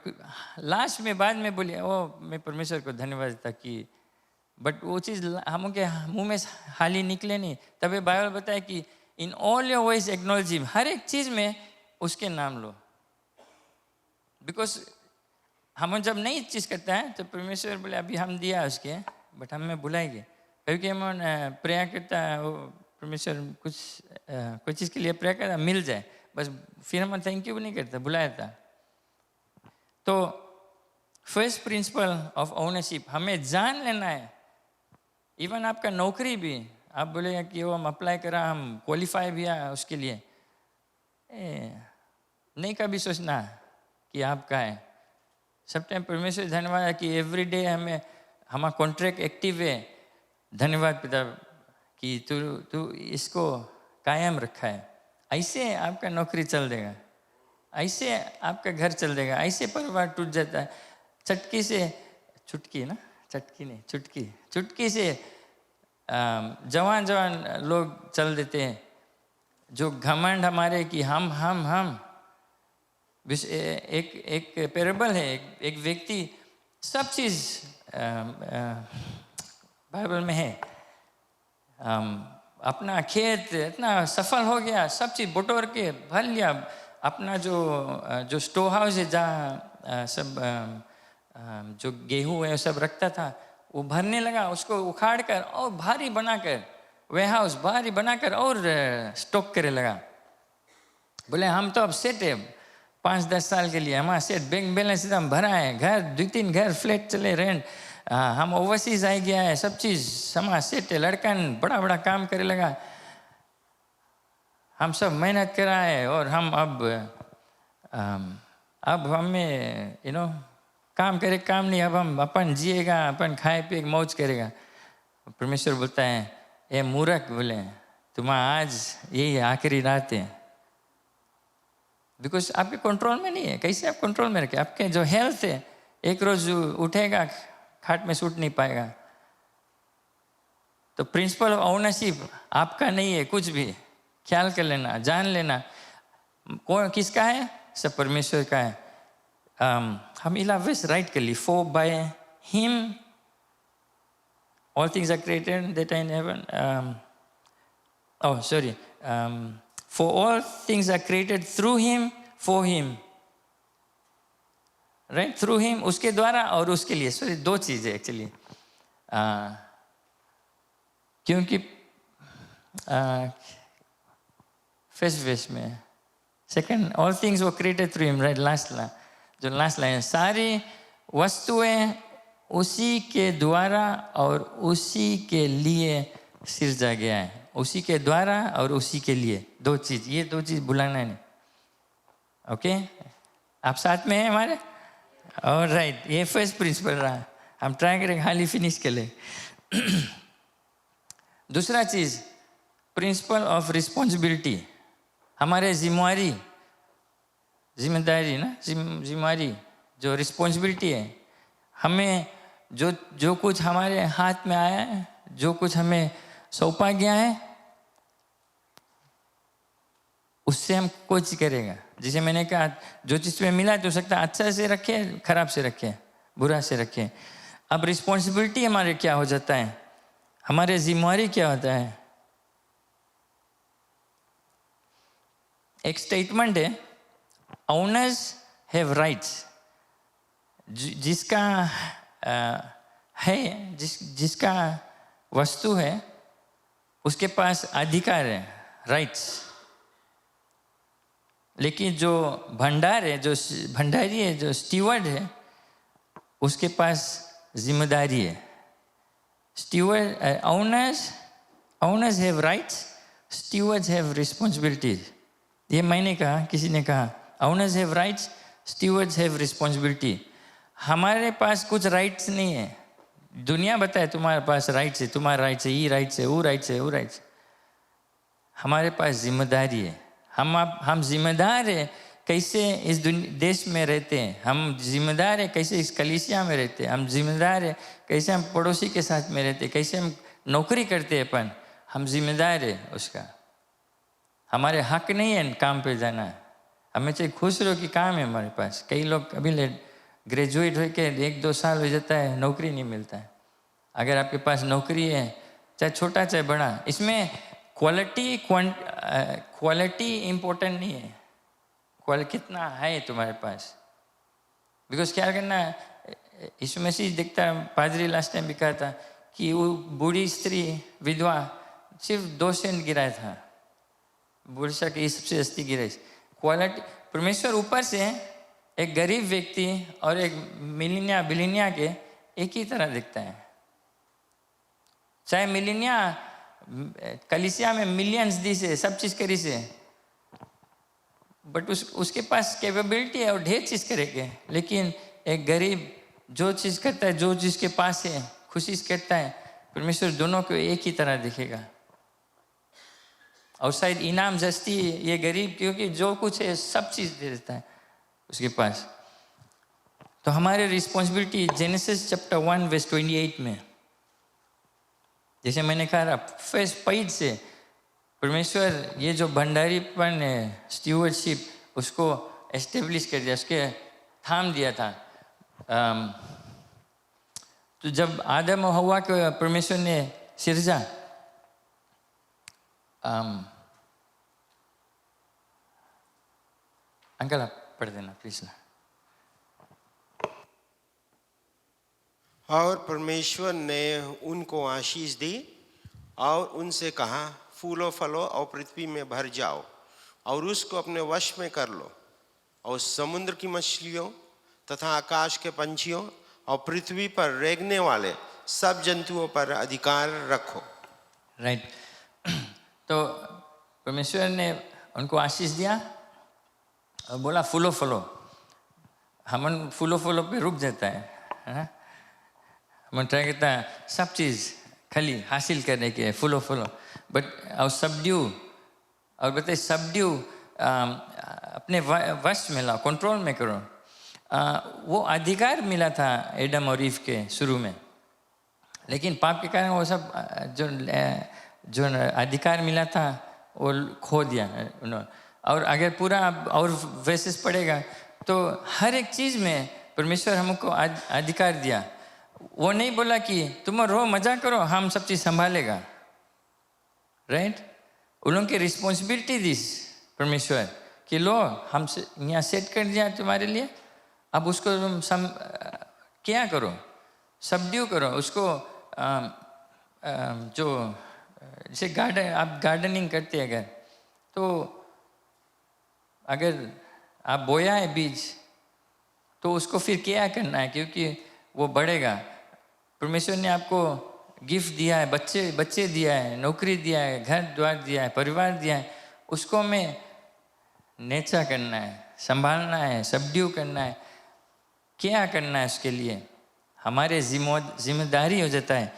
लास्ट में बाद में बोले ओ मैं परमेश्वर को धन्यवाद देता कि, बट वो चीज़ हम के मुंह में हाली निकले नहीं। तभी बाइबल बताया कि in all your ways acknowledge him, हर एक चीज़ में उसके नाम लो। बिकॉज हम जब नई चीज़ करते हैं तो परमेश्वर बोले अभी हम दिया उसके, बट हमें बुलाएंगे। क्योंकि हम प्रेयर करता है, वो परमेश्वर कुछ कोई चीज़ के लिए प्रेयर करता मिल जाए, बस फिर हम थैंक यू भी नहीं करते, बुलाया था। तो फर्स्ट प्रिंसिपल ऑफ ओनरशिप हमें जान लेना है। इवन आपका नौकरी भी, आप बोलेगा कि वो हम अप्लाई करा, हम क्वालिफाई भी है उसके लिए, नहीं कभी सोचना कि आपका है। सब टाइम परमेश्वर धन्यवाद है कि एवरी डे हमें हमारा कॉन्ट्रैक्ट एक्टिव है। धन्यवाद पिता कि तू इसको कायम रखा है। ऐसे आपका नौकरी चल देगा, ऐसे आपका घर चल देगा, ऐसे परिवार टूट जाता है चटकी से, चुटकी ना, चटकी नहीं चुटकी, चुटकी से जवान लोग चल देते हैं। जो घमंड हमारे कि हम एक पैराबल है, एक व्यक्ति, सब चीज़ बाइबल में है। अपना खेत इतना सफल हो गया, सब चीज़ बटोर के भर लिया, अपना जो स्टोर हाउस है जहाँ सब जो गेहूँ है सब रखता था, वो भरने लगा, उसको उखाड़ कर और भारी बनाकर, वेयर हाउस भारी बनाकर और स्टॉक करे लगा। बोले हम तो अब सेट है 5-10 साल के लिए, हमारा सेट बैंक बैलेंस एकदम भरा है, घर 2-3 घर फ्लैट चले रेंट, हम ओवरसीज आ गया है, सब चीज़ हमारा सेट है। लड़का बड़ा काम करे लगा, हम सब मेहनत करा है और हम अब हमें काम करे काम नहीं, अब हम अपन जिएगा, अपन खाए पिए मौज करेगा। परमेश्वर बोलता है ये मूर्ख, बोले तुम्हारा आज यही आखिरी रात है, बिकॉज आपके कंट्रोल में नहीं है। कैसे आप कंट्रोल में रखे? आपके जो हेल्थ है, एक रोज उठेगा खाट में सूट नहीं पाएगा। तो प्रिंसिपल ऑफ ओनरशिप आपका नहीं है, कुछ भी ख्याल कर लेना, जान लेना कौन किसका है, सब परमेश्वर का है। हम 11 वर्स राइट कर ली, for by him all things are created that are in heaven, for all things are created through him, for him, right? through him, उसके द्वारा और उसके लिए। सॉरी, दो चीज़ें एक्चुअली, क्योंकि फर्स्ट वर्स में, second all things were created through him, right? Last line, सारी वस्तुएं उसी के द्वारा और उसी के लिए सिरजा गया है। उसी के द्वारा और उसी के लिए, दो चीज, ये दो चीज भुलाना नहीं। ओके, आप साथ में हैं हमारे? और राइट, ये फर्स्ट प्रिंसिपल रहा, हम ट्राई करेंगे हाली फिनिश के लिए। दूसरा चीज, प्रिंसिपल ऑफ रिस्पॉन्सिबिलिटी, हमारे जिम्मेदारी ना, जिम्मेदारी जो रिस्पॉन्सिबिलिटी है, हमें जो कुछ हमारे हाथ में आया है, जो कुछ हमें सौंपा गया है, उससे हम कोई चीज करेगा। जिसे मैंने कहा, जो चीज में मिला तो सकता अच्छा से रखे, खराब से रखे, बुरा से रखे। अब रिस्पॉन्सिबिलिटी हमारे क्या हो जाता है, हमारे जिम्मेवारी क्या होता है? एक स्टेटमेंट है, ओनर्स हैव राइट्स, जिसका है, जिसका वस्तु है उसके पास अधिकार है, राइट्स। लेकिन जो भंडार है, जो भंडारी है, जो स्टीवर्ड है, उसके पास जिम्मेदारी है। Steward, owners owners have rights, stewards have responsibilities. ये मैंने कहा, किसी ने कहा owners have rights, stewards have responsibility. हमारे पास कुछ राइट्स नहीं है। दुनिया बताए तुम्हारे पास राइट्स है, तुम्हारा राइट्स है, ये राइट्स है, वो राइट्स है, वो राइट्स। हमारे पास जिम्मेदारी है। हम जिम्मेदार है कैसे इस देश में रहते हैं, हम जिम्मेदार है कैसे इस कलीसिया में रहते हैं, हम जिम्मेदार है कैसे हम पड़ोसी के साथ में रहते हैं, कैसे हम नौकरी करते हैं, अपन हम जिम्मेदार है उसका। हमारे हक नहीं है काम पे जाना। हमें चाहिए खुश रहो कि काम है हमारे पास। कई लोग अभी ग्रेजुएट होकर 1-2 साल हो जाता है, नौकरी नहीं मिलता है। अगर आपके पास नौकरी है, चाहे छोटा चाहे बड़ा, इसमें क्वालिटी इम्पोर्टेंट नहीं है, कितना है तुम्हारे पास। बिकॉज क्या करना, यीशु मसीह दिखता, पादरी लास्ट टाइम भी कहा था कि वो बूढ़ी स्त्री विधवा सिर्फ 2 सेंट गिराया था, बुरसा की सबसे सस्ती गिराई। क्वालिटी, परमेश्वर ऊपर से एक गरीब व्यक्ति और एक बिलिनिया के एक ही तरह दिखता है। चाहे मिलिनिया कलीसिया में मिलियंस दी से सब चीज करी से, बट उसके पास कैपेबिलिटी है और ढेर चीज करेंगे। लेकिन एक गरीब जो चीज करता है, जो चीज के पास है, खुशी से करता है, परमेश्वर दोनों को एक ही तरह दिखेगा। और शायद इनाम जस्ती ये गरीब, क्योंकि जो कुछ है सब चीज दे देता है उसके पास। तो हमारे रिस्पॉन्सिबिलिटी जेनेसिस चैप्टर 1 वर्स 28 में, जैसे मैंने कहा फर्स्ट पेज से परमेश्वर ये जो भंडारीपन है, स्टीवर्डशिप, उसको एस्टेब्लिश कर दिया, उसके थाम दिया था। तो जब आदम और हवा को परमेश्वर ने सिरजा, अंकल आप पढ़ देना प्लीज ना। और परमेश्वर ने उनको आशीष दी और उनसे कहा, फूलो फलो और पृथ्वी में भर जाओ और उसको अपने वश में कर लो, और समुद्र की मछलियों तथा आकाश के पंछियों और पृथ्वी पर रेंगने वाले सब जंतुओं पर अधिकार रखो। राइट। तो परमेश्वर ने उनको आशीष दिया और बोला फूलो फलो। हम फूलो फलो पे रुक जाता है ना? हम ट्राई करता है सब चीज़ खाली हासिल करने के, फूलो फलो, बट और सबड्यू, और बताइए सबड्यू अपने वश में लाओ, कंट्रोल में करो। वो अधिकार मिला था एडम और ईव के शुरू में, लेकिन पाप के कारण वो सब जो अधिकार मिला था वो खो दिया उन्होंने। और अगर पूरा और वर्सेस पढ़ेगा तो हर एक चीज़ में परमेश्वर हमको अधिकार दिया। वो नहीं बोला कि तुम रो मजा करो, हम सब चीज़ संभालेगा, राइट? उन लोगों की रिस्पॉन्सिबिलिटी दी परमेश्वर कि लो हम यहाँ सेट कर दिया तुम्हारे लिए, अब उसको तुम क्या करो, सबड्यू करो उसको। जो जैसे आप गार्डनिंग करते हैं अगर, तो अगर आप बोया है बीज तो उसको फिर क्या करना है, क्योंकि वो बढ़ेगा। परमेश्वर ने आपको गिफ्ट दिया है, बच्चे दिया है, नौकरी दिया है, घर द्वार दिया है, परिवार दिया है, उसको हमें नेचा करना है, संभालना है, सबड्यू करना है, क्या करना है उसके लिए हमारे जिम्मेदारी हो जाता है।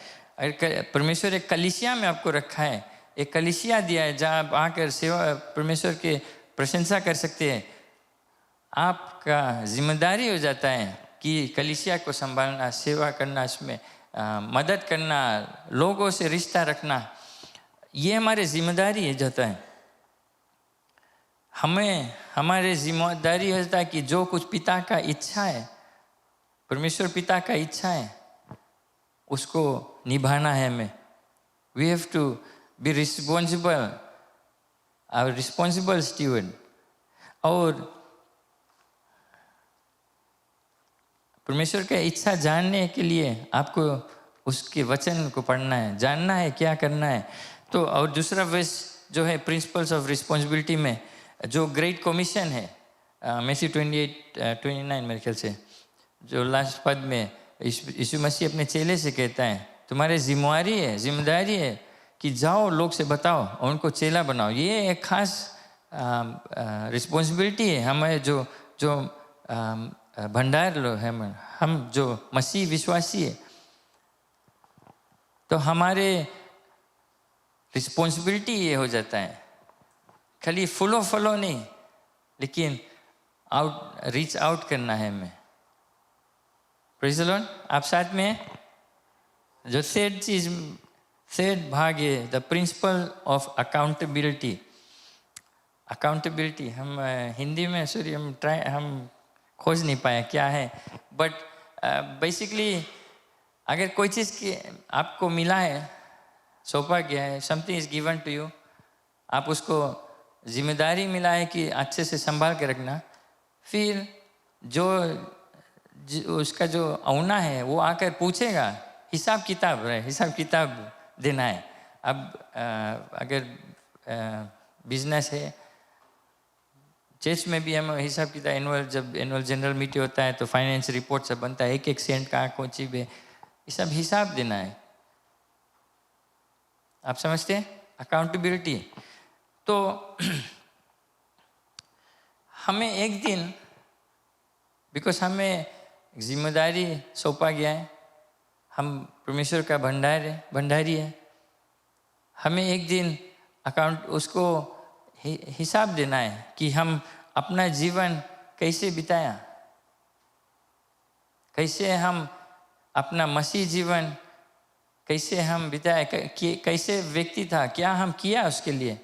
परमेश्वर एक कलीसिया में आपको रखा है, एक कलीसिया दिया है जहाँ आप आकर सेवा परमेश्वर के प्रशंसा कर सकते हैं। आपका जिम्मेदारी हो जाता है कि कलीसिया को संभालना, सेवा करना, इसमें मदद करना, लोगों से रिश्ता रखना, ये हमारे जिम्मेदारी हो जाता है। हमारे जिम्मेदारी हो जाता है कि जो कुछ पिता का इच्छा है, परमेश्वर पिता का इच्छा है, उसको निभाना है हमें। We have to be responsible, responsible steward. और परमेश्वर का इच्छा जानने के लिए आपको उसके वचन को पढ़ना है, जानना है क्या करना है। तो और दूसरा वर्स जो है प्रिंसिपल्स ऑफ रिस्पॉन्सिबिलिटी में जो ग्रेट कमीशन है, मैथ्यू 28-29 मेरे ख्याल से, जो लास्ट पद में यीशु मसीह अपने चेले से कहता है, तुम्हारी जिम्मेदारी है कि जाओ लोग से बताओ और उनको चेला बनाओ। ये एक खास रिस्पॉन्सिबिलिटी है हमारे जो जो भंडार लोग हैं, हम जो मसीह विश्वासी है, तो हमारे रिस्पॉन्सिबिलिटी ये हो जाता है, खाली फॉलो नहीं, लेकिन रीच आउट करना है हमें। Praise the Lord. आप साथ में हैं? जो थर्ड भाग है the principle of accountability. Accountability हम हिंदी में हम खोज नहीं पाए क्या है, बट बेसिकली अगर कोई चीज़ की आपको मिला है, सौंपा गया है, something is given to you, आप उसको जिम्मेदारी मिला है कि अच्छे से संभाल के रखना, फिर उसका जो औना है वो आकर पूछेगा, हिसाब किताब देना है। अब अगर बिजनेस है, चर्च में भी हम हिसाब किताब जब एनुअल जनरल मीटिंग होता है तो फाइनेंस रिपोर्ट सब बनता है, एक सेंट का कौन सी भी, ये सब हिसाब देना है। आप समझते हैं अकाउंटेबिलिटी? तो हमें एक दिन, बिकॉज हमें जिम्मेदारी सौंपा गया है, हम परमेश्वर का भंडारी है, हमें एक दिन उसको हिसाब देना है कि हम अपना जीवन कैसे बिताया, कैसे हम अपना मसीह जीवन कैसे हम बिताया, कैसे व्यक्ति था, क्या हम किया उसके लिए।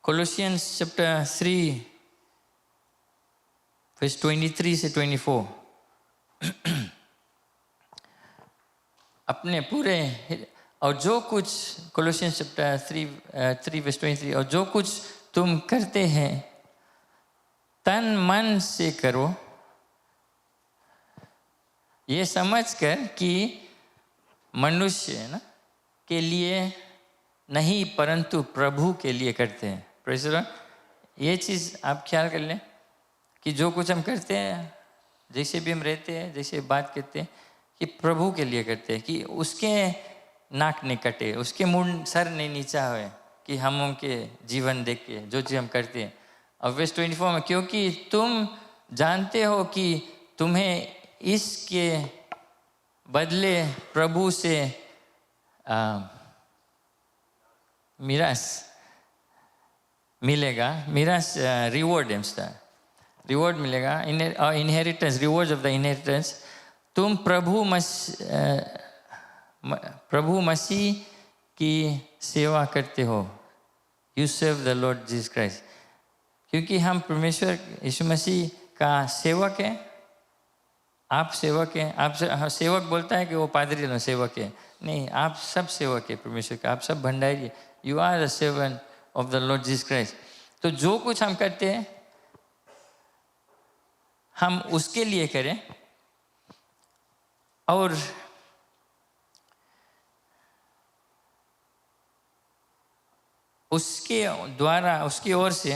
कोलोसियंस चैप्टर 3 वर्स 23 से 24 अपने पूरे, और जो कुछ, कोलोसियंस चैप्टर 3 वर्स 23, और जो कुछ तुम करते हैं तन मन से करो, ये समझकर कि मनुष्य के लिए नहीं परंतु प्रभु के लिए करते हैं। Praise the Lord. ये चीज़ आप ख्याल कर लें कि जो कुछ हम करते हैं, जैसे भी हम रहते हैं, जैसे बात करते हैं, कि प्रभु के लिए करते हैं, कि उसके नाक नहीं कटे, उसके मुंह सर नहीं नीचा हुए, कि हम उनके जीवन देख के जो चीज़ हम करते हैं। और वर्स 24 में, क्योंकि तुम जानते हो कि तुम्हें इसके बदले प्रभु से मिरास मिलेगा, मिरास रिवॉर्ड मिलेगा, inheritance, reward of the inheritance. तुम प्रभु मसीह की सेवा करते हो, you serve the lord Jesus Christ. क्योंकि हम परमेश्वर यीशु मसीह का सेवक है। आप सेवक हैं। आप सेवक बोलता है कि वो पादरी लोग सेवक है, नहीं, आप सब सेवक है परमेश्वर का, आप सब भंडारी, you are the servant of the lord Jesus Christ. तो जो कुछ हम करते हैं हम उसके लिए करें, और उसके द्वारा, उसकी ओर से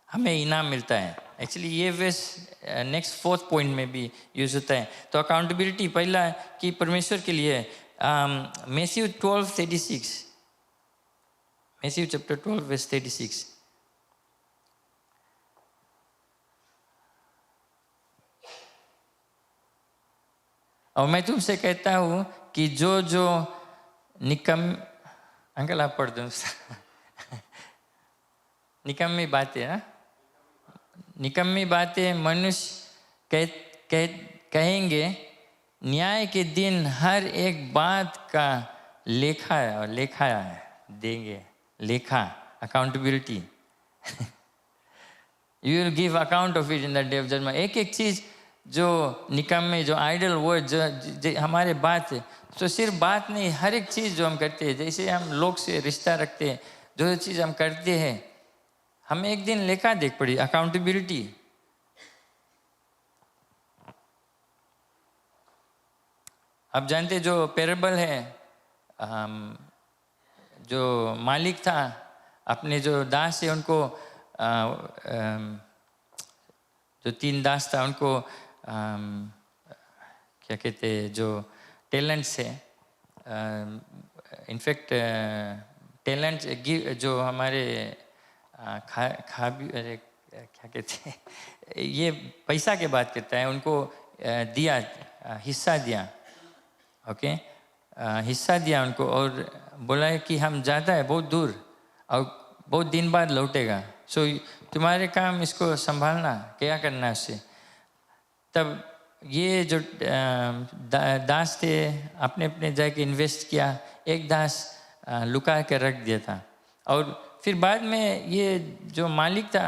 हमें इनाम मिलता है। एक्चुअली ये वेस नेक्स्ट 4th पॉइंट में भी यूज होता है। तो अकाउंटेबिलिटी पहला कि परमेश्वर के लिए, मैथ्यू 12:36, मैथ्यू चैप्टर 12 वर्स 36, और मैं तुमसे कहता हूं कि जो अंकल आप पढ़ दो निकम्मी बातें ना, निकम्मी बातें मनुष्य कहेंगे, न्याय के दिन हर एक बात का लेखा देंगे, लेखा, accountability. You will give account of it in the day of judgment. एक एक चीज जो निकम्मे, जो आइडल वर्ड, जो हमारे बात है, तो सिर्फ बात नहीं, हर एक चीज जो हम करते हैं, जैसे हम लोग से रिश्ता रखते हैं, जो चीज हम करते हैं, हमें एक दिन लेखा देख पड़ी, अकाउंटेबिलिटी। आप जानते जो पैराबल है, जो मालिक था, अपने जो दास है उनको, जो 3 दास था उनको क्या कहते हैं, जो टैलेंट्स है, इनफैक्ट टैलेंट जो हमारे खा भी, अरे क्या कहते हैं, ये पैसा के बात करता है, उनको दिया, हिस्सा दिया, ओके, हिस्सा दिया उनको, और बोला है कि हम जाता है बहुत दूर और बहुत दिन बाद लौटेगा, सो तुम्हारे काम इसको संभालना, क्या करना है उससे। तब ये जो दास थे अपने अपने जाके इन्वेस्ट किया, एक दास लुका कर रख दिया था, और फिर बाद में ये जो मालिक था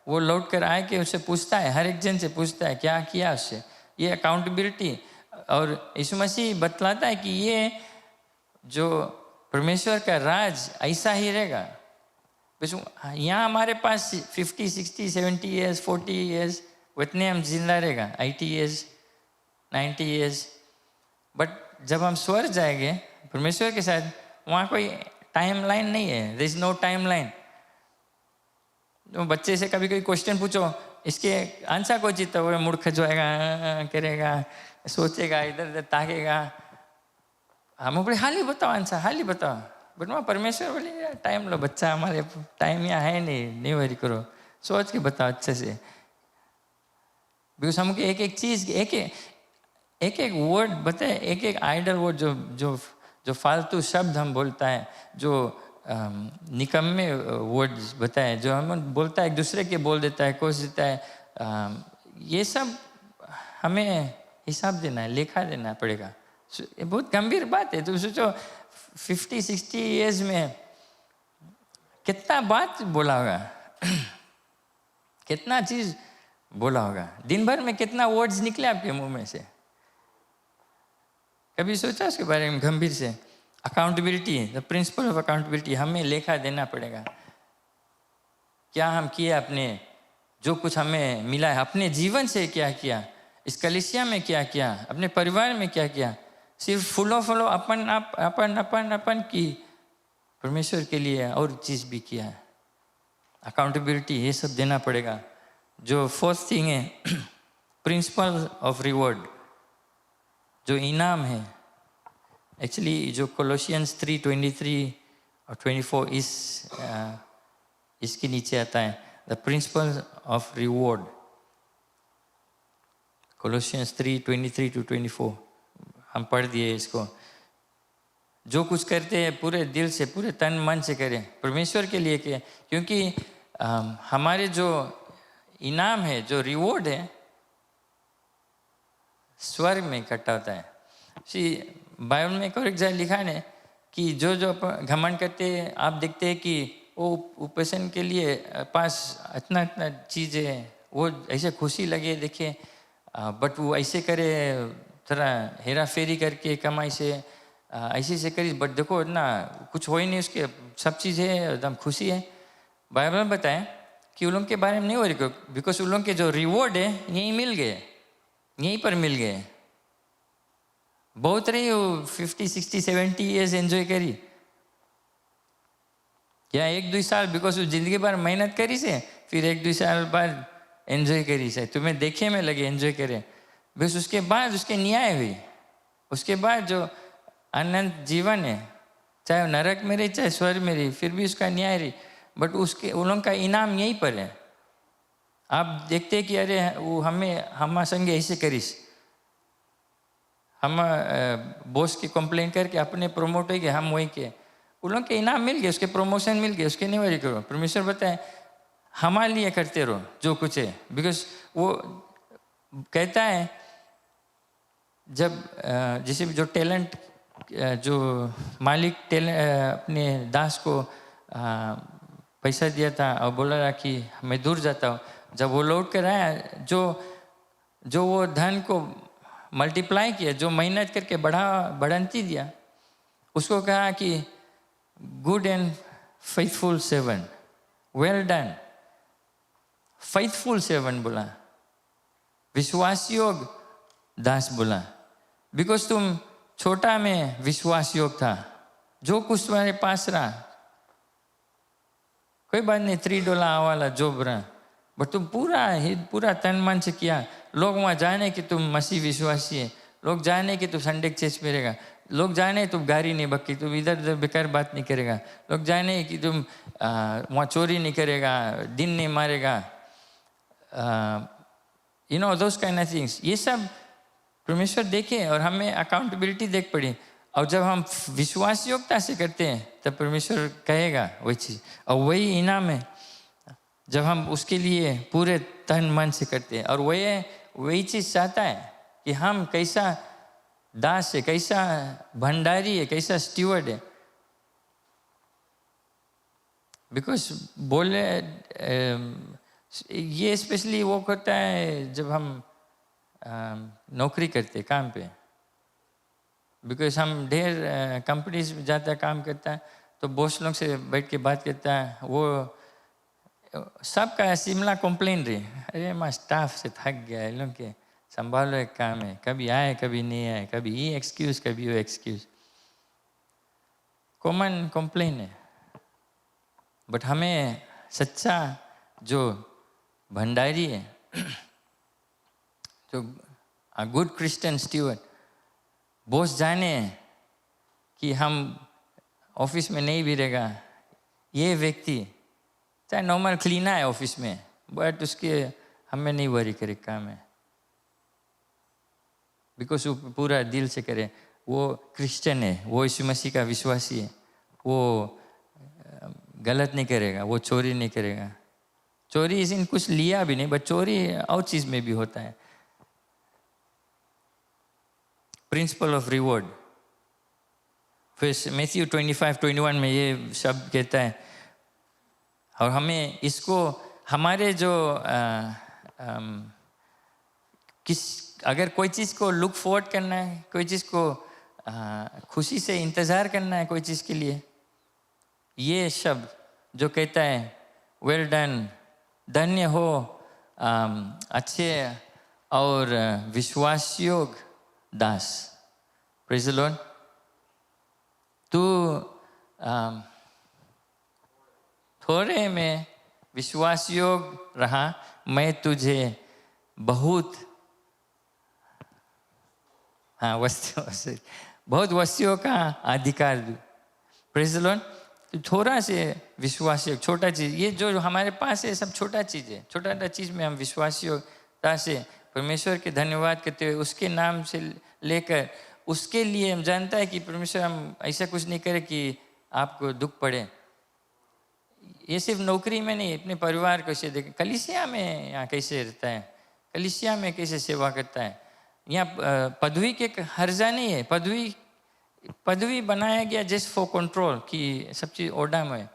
वो लौट कर आए के उससे पूछता है, हर एक जन से पूछता है क्या किया उससे, ये अकाउंटेबिलिटी। और यीशु मसीह बतलाता है कि ये जो परमेश्वर का राज ऐसा ही रहेगा। यहाँ हमारे पास 50, 60, 70 ईयर्स, 40 ईयर्स, उतने हम जिंदा रहेगा, 80 ईयर्स, 90 ईयर्स, बट जब हम स्वर्ग जाएंगे परमेश्वर के साथ, वहाँ कोई टाइम लाइन नहीं है, there is no timeline. तो बच्चे से कभी कोई क्वेश्चन पूछो, इसके आंसर को जीता हुआ मुड़ खजवाएगा, करेगा, सोचेगा, इधर उधर ताकेगा, हम बोले हाल ही बताओ आंसर, हाल ही बताओ, बट वहाँ परमेश्वर बोले टाइम लो बच्चा, हमारे टाइम यहाँ है नहीं वरी करो, सोच के बताओ अच्छे से। बिकॉज हमको एक एक चीज़, एक एक वर्ड बताए, एक एक आइडल वर्ड जो जो जो फालतू शब्द हम बोलता है, जो निकम्मे वर्ड्स बताए, जो हम बोलता है एक दूसरे के बोल देता है, कोस देता है, ये सब हमें हिसाब देना है, लेखा देना पड़ेगा। ये बहुत गंभीर बात है। तो सोचो 50, 60 ईयर्स में कितना बात बोला होगा कितना चीज बोला होगा, दिन भर में कितना वर्ड्स निकले आपके मुंह में से, कभी सोचा उसके बारे में गंभीर से? Accountability, the principle of accountability, हमें लेखा देना पड़ेगा। क्या हम किए, अपने जो कुछ हमें मिला है अपने जीवन से क्या किया, इस कलीसिया में क्या किया, अपने परिवार में क्या किया, सिर्फ फुलो अपन अपन अपन अपन की, परमेश्वर के लिए और चीज भी किया है। अकाउंटेबिलिटी ये सब देना पड़ेगा। जो फोर्थ थिंग है प्रिंसिपल ऑफ रिवॉर्ड, जो इनाम है, एक्चुअली जो कोलोसियंस 3:23 और 24 इसके नीचे आता है, द प्रिंसिपल ऑफ रिवॉर्ड। कोलोसियंस 3:23-24 हम पढ़ दिए इसको। जो कुछ करते हैं पूरे दिल से, पूरे तन मन से करें, परमेश्वर के लिए करें, क्योंकि हमारे जो इनाम है, जो रिवॉर्ड है, स्वर्ग में इकट्ठा होता है। बाइबल में एक और एक जगह लिखा है कि जो जो घमंड करते हैं, आप देखते हैं कि वो उपेशन के लिए पास इतना इतना चीज़ है, वो ऐसे खुशी लगे देखे, बट वो ऐसे करे, थोड़ा हेरा फेरी करके कमाई से ऐसे से करी, बट देखो इतना कुछ हो ही नहीं, उसके सब चीज़ है, एकदम खुशी है। बाइबल में बताएं कि उन लोगों के बारे में नहीं हो रही, बिकॉज उन लोगों के जो रिवॉर्ड है यहीं मिल गए, यहीं पर मिल गए। बहुत रही वो 50, 60, 70 ईयर्स एंजॉय करी, या 1-2 साल, बिकॉज वो जिंदगी भर मेहनत करी से, फिर 1-2 साल बाद एंजॉय करी से, तुम्हें देखे में लगे एंजॉय करे, बस उसके बाद उसके न्याय हुई, उसके बाद जो अनंत जीवन है, चाहे नरक में रही चाहे स्वर्ग में रही, फिर भी उसका न्याय रही, बट उसके उन लोगों का इनाम यहीं पर है। आप देखते कि अरे वो हम संगे ऐसे करीस, हम बॉस की कंप्लेन करके अपने प्रमोट हो गए, हम वही के, उन लोगों के इनाम मिल गए, उसके प्रमोशन मिल गए, उसके नहीं वरी करो। परमेश्वर बताए हमारे लिए करते रहो जो कुछ है, बिकॉज वो कहता है जब जैसे जो टैलेंट, जो मालिक अपने दास को पैसा दिया था और बोला रहा कि मैं दूर जाता हूँ, जब वो लौट कर आया, जो वो धन को मल्टीप्लाई किया, जो मेहनत करके बढ़ंती दिया, उसको कहा कि good and faithful servant, well done. Faithful servant बोला, विश्वास योग दास बोला, बिकॉज तुम छोटा में विश्वास योग था, जो कुछ तुम्हारे पास रहा, कोई बात नहीं, $3 वाला जॉब रहा, बट तुम पूरा तन मन से किया। लोग वहाँ जाने कि तुम मसीह विश्वासी है, लोग जाने कि तू संडे चर्च में रहेगा, लोग जाने तुम गाड़ी नहीं बक्की, तुम इधर उधर बेकार बात नहीं करेगा, लोग जाने कि तुम वहाँ चोरी नहीं करेगा, दिन नहीं मारेगा, you know those kind of things. ये सब परमेश्वर देखे और हमें अकाउंटेबिलिटी देख पड़ी। और जब हम विश्वास योग्यता से करते हैं तब परमेश्वर कहेगा वही चीज़, और वही इनाम है जब हम उसके लिए पूरे तन मन से करते हैं। और वही चीज़ चाहता है कि हम कैसा दास है, कैसा भंडारी है, कैसा स्टीवर्ड है। बिकॉज बोले ये स्पेशली वो करता है जब हम नौकरी करते काम पे, बिकॉज हम ढेर कंपनीज में जाता काम करता है तो बॉस लोग से बैठ के बात करता है, वो सबका शिमला कंप्लेन रही, अरे मैं स्टाफ से थक गया है, लोग के संभालो एक काम है, कभी आए कभी नहीं आए, कभी ये एक्सक्यूज कभी वो एक्सक्यूज, कॉमन कंप्लेन है। बट हमें सच्चा जो भंडारी है, जो गुड क्रिश्चियन स्टीवर्ड, बॉस जाने कि हम ऑफिस में नहीं भी रहेगा, ये व्यक्ति चाहे नॉर्मल क्लीनर है ऑफिस में, बट उसके हमें नहीं वरी करे काम है, बिकॉज वो पूरा दिल से करे, वो क्रिश्चियन है, वो यीशु मसीह का विश्वासी है, वो गलत नहीं करेगा, वो चोरी नहीं करेगा। चोरी इसी कुछ लिया भी नहीं, बट चोरी और चीज़ में भी होता है। प्रिंसिपल ऑफ रिवॉर्ड, फिर मैथ्यू 25-21 में ये शब्द कहता है, और हमें इसको हमारे जो अगर कोई चीज़ को लुक फॉरवर्ड करना है, कोई चीज़ को खुशी से इंतज़ार करना है कोई चीज़ के लिए, ये शब्द जो कहता है वेल डन, धन्य हो अच्छे और विश्वासयोग्य दास, प्रेज़ द लॉर्ड, तू थोड़े में विश्वासयोग्य रहा, मैं तुझे बहुत बहुत वस्तुओं का अधिकार दूँ। प्रेज़ द लॉर्ड, थोड़ा से विश्वासयोग्य, छोटा चीज़, ये जो हमारे पास है सब छोटा चीज़ है, छोटा चीज़ में हम विश्वासयोग्यता से परमेश्वर के धन्यवाद करते हुए उसके नाम से लेकर उसके लिए हम जानता है कि परमेश्वर हम ऐसा कुछ नहीं करे कि आपको दुख पड़े। ये सिर्फ नौकरी में नहीं, अपने परिवार को कैसे देखें, कलीसिया में यहाँ कैसे रहता है, कलीसिया में कैसे सेवा करता है। यहाँ पदवी के हर्जा नहीं है, पदवी बनाया गया जस्ट फॉर कंट्रोल कि सब चीज़ ओडा में।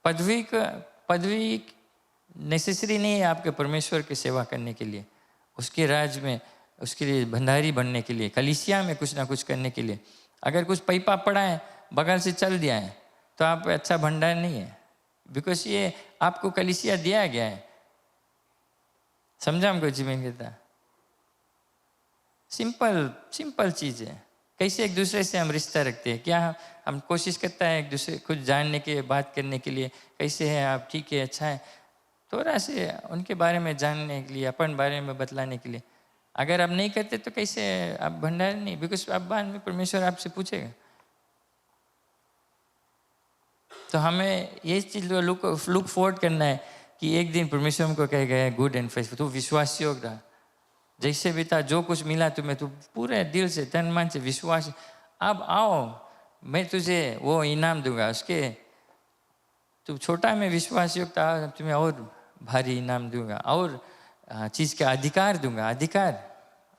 पदवी नेसेसरी नहीं है आपके परमेश्वर की सेवा करने के लिए, उसके राज में, उसके लिए भंडारी बनने के लिए, कलीसिया में कुछ ना कुछ करने के लिए। अगर कुछ पैपा पड़ा है बगल से चल दिया है तो आप अच्छा भंडार नहीं है, बिकॉज ये आपको कलीसिया दिया गया है। समझा हमको जीवन कहता, सिंपल चीज़ है। कैसे एक दूसरे से हम रिश्ता रखते हैं, क्या हम कोशिश करता है एक दूसरे कुछ जानने के, बात करने के लिए, कैसे है आप, ठीक है, अच्छा है, थोड़ा से उनके बारे में जानने के लिए, अपन बारे में बतलाने के लिए। अगर आप नहीं करते तो कैसे आप भंडार नहीं, बिकॉज आप बाद में परमेश्वर आपसे पूछेगा। तो हमें ये चीज़ लुक फॉरवर्ड करना है कि एक दिन परमेश्वर हमको कहेगा गुड एंड फेथफुल, तू विश्वास योग्य रहा, जैसे भी था, जो कुछ मिला तुम्हें, तू पूरे दिल से तन मन से विश्वास, अब आओ मैं तुझे वो इनाम दूंगा, उसके तू छोटा में विश्वास योग्यता, तुम्हें और भारी इनाम दूंगा, और चीज़ का अधिकार दूंगा।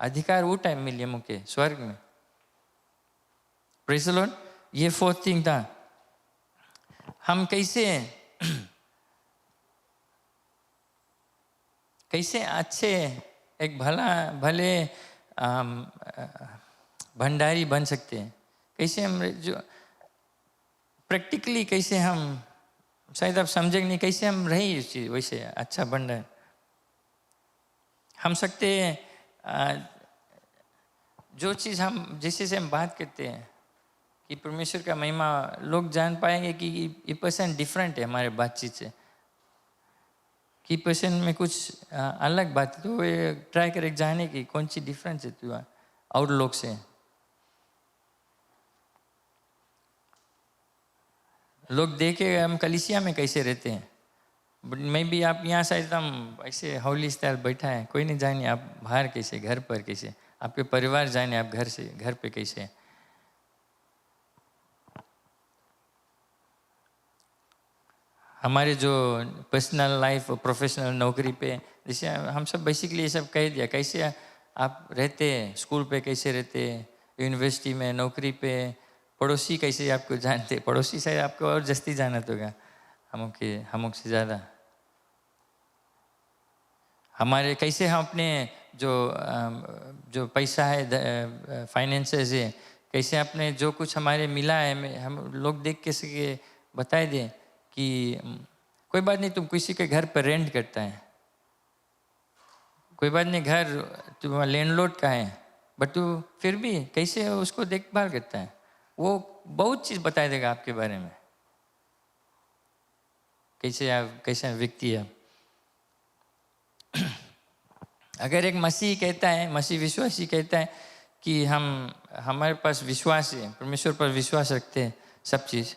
अधिकार वो टाइम मिले मुझे स्वर्ग में। प्रेज़ द लॉर्ड, ये फोर्थ थिंग था। हम कैसे अच्छे एक भले भंडारी बन सकते हैं, कैसे हम जो प्रैक्टिकली, कैसे हम, शायद आप समझेंगे नहीं, कैसे हम रही उस चीज़ वैसे अच्छा भंडार हम सकते हैं। जो चीज़ हम जैसे से हम बात करते हैं कि परमेश्वर का महिमा, लोग जान पाएंगे कि ये पर्सन डिफरेंट है हमारे बातचीत से, कि पर्सन में कुछ अलग बात, तो ये ट्राई करें जाने की कौन सी डिफरेंस है तुआ, और लोग से। लोग देखे हम कलीसिया में कैसे रहते हैं, बट मे बी आप यहाँ से एकदम ऐसे हाउली स्टाइल बैठा है, कोई नहीं जाने आप बाहर कैसे, घर पर कैसे, आपके परिवार जाने आप घर से घर पे कैसे। हमारे जो पर्सनल लाइफ और प्रोफेशनल नौकरी पे, जैसे हम सब बेसिकली ये सब कह दिया, कैसे आप रहते हैं, स्कूल पे कैसे रहते, यूनिवर्सिटी में, नौकरी पे, पड़ोसी कैसे आपको जानते, पड़ोसी शायद आपको और जस्ती जानत होगा हम से ज़्यादा। हमारे कैसे हम अपने जो पैसा है, फाइनेंसेस है, कैसे अपने जो कुछ हमारे मिला है, हम लोग देख के सके बताए दें कि कोई बात नहीं तुम किसी के घर पर रेंट करता है, कोई बात नहीं घर तुम्हारा लैंडलॉर्ड का है, बट तू फिर भी कैसे उसको देखभाल करता है, वो बहुत चीज़ बता देगा आपके बारे में, कैसे आप कैसा व्यक्ति है। अगर एक मसीह कहता है, मसीह विश्वासी कहता है कि हमारे पास विश्वास है, परमेश्वर पर विश्वास रखते हैं सब चीज़,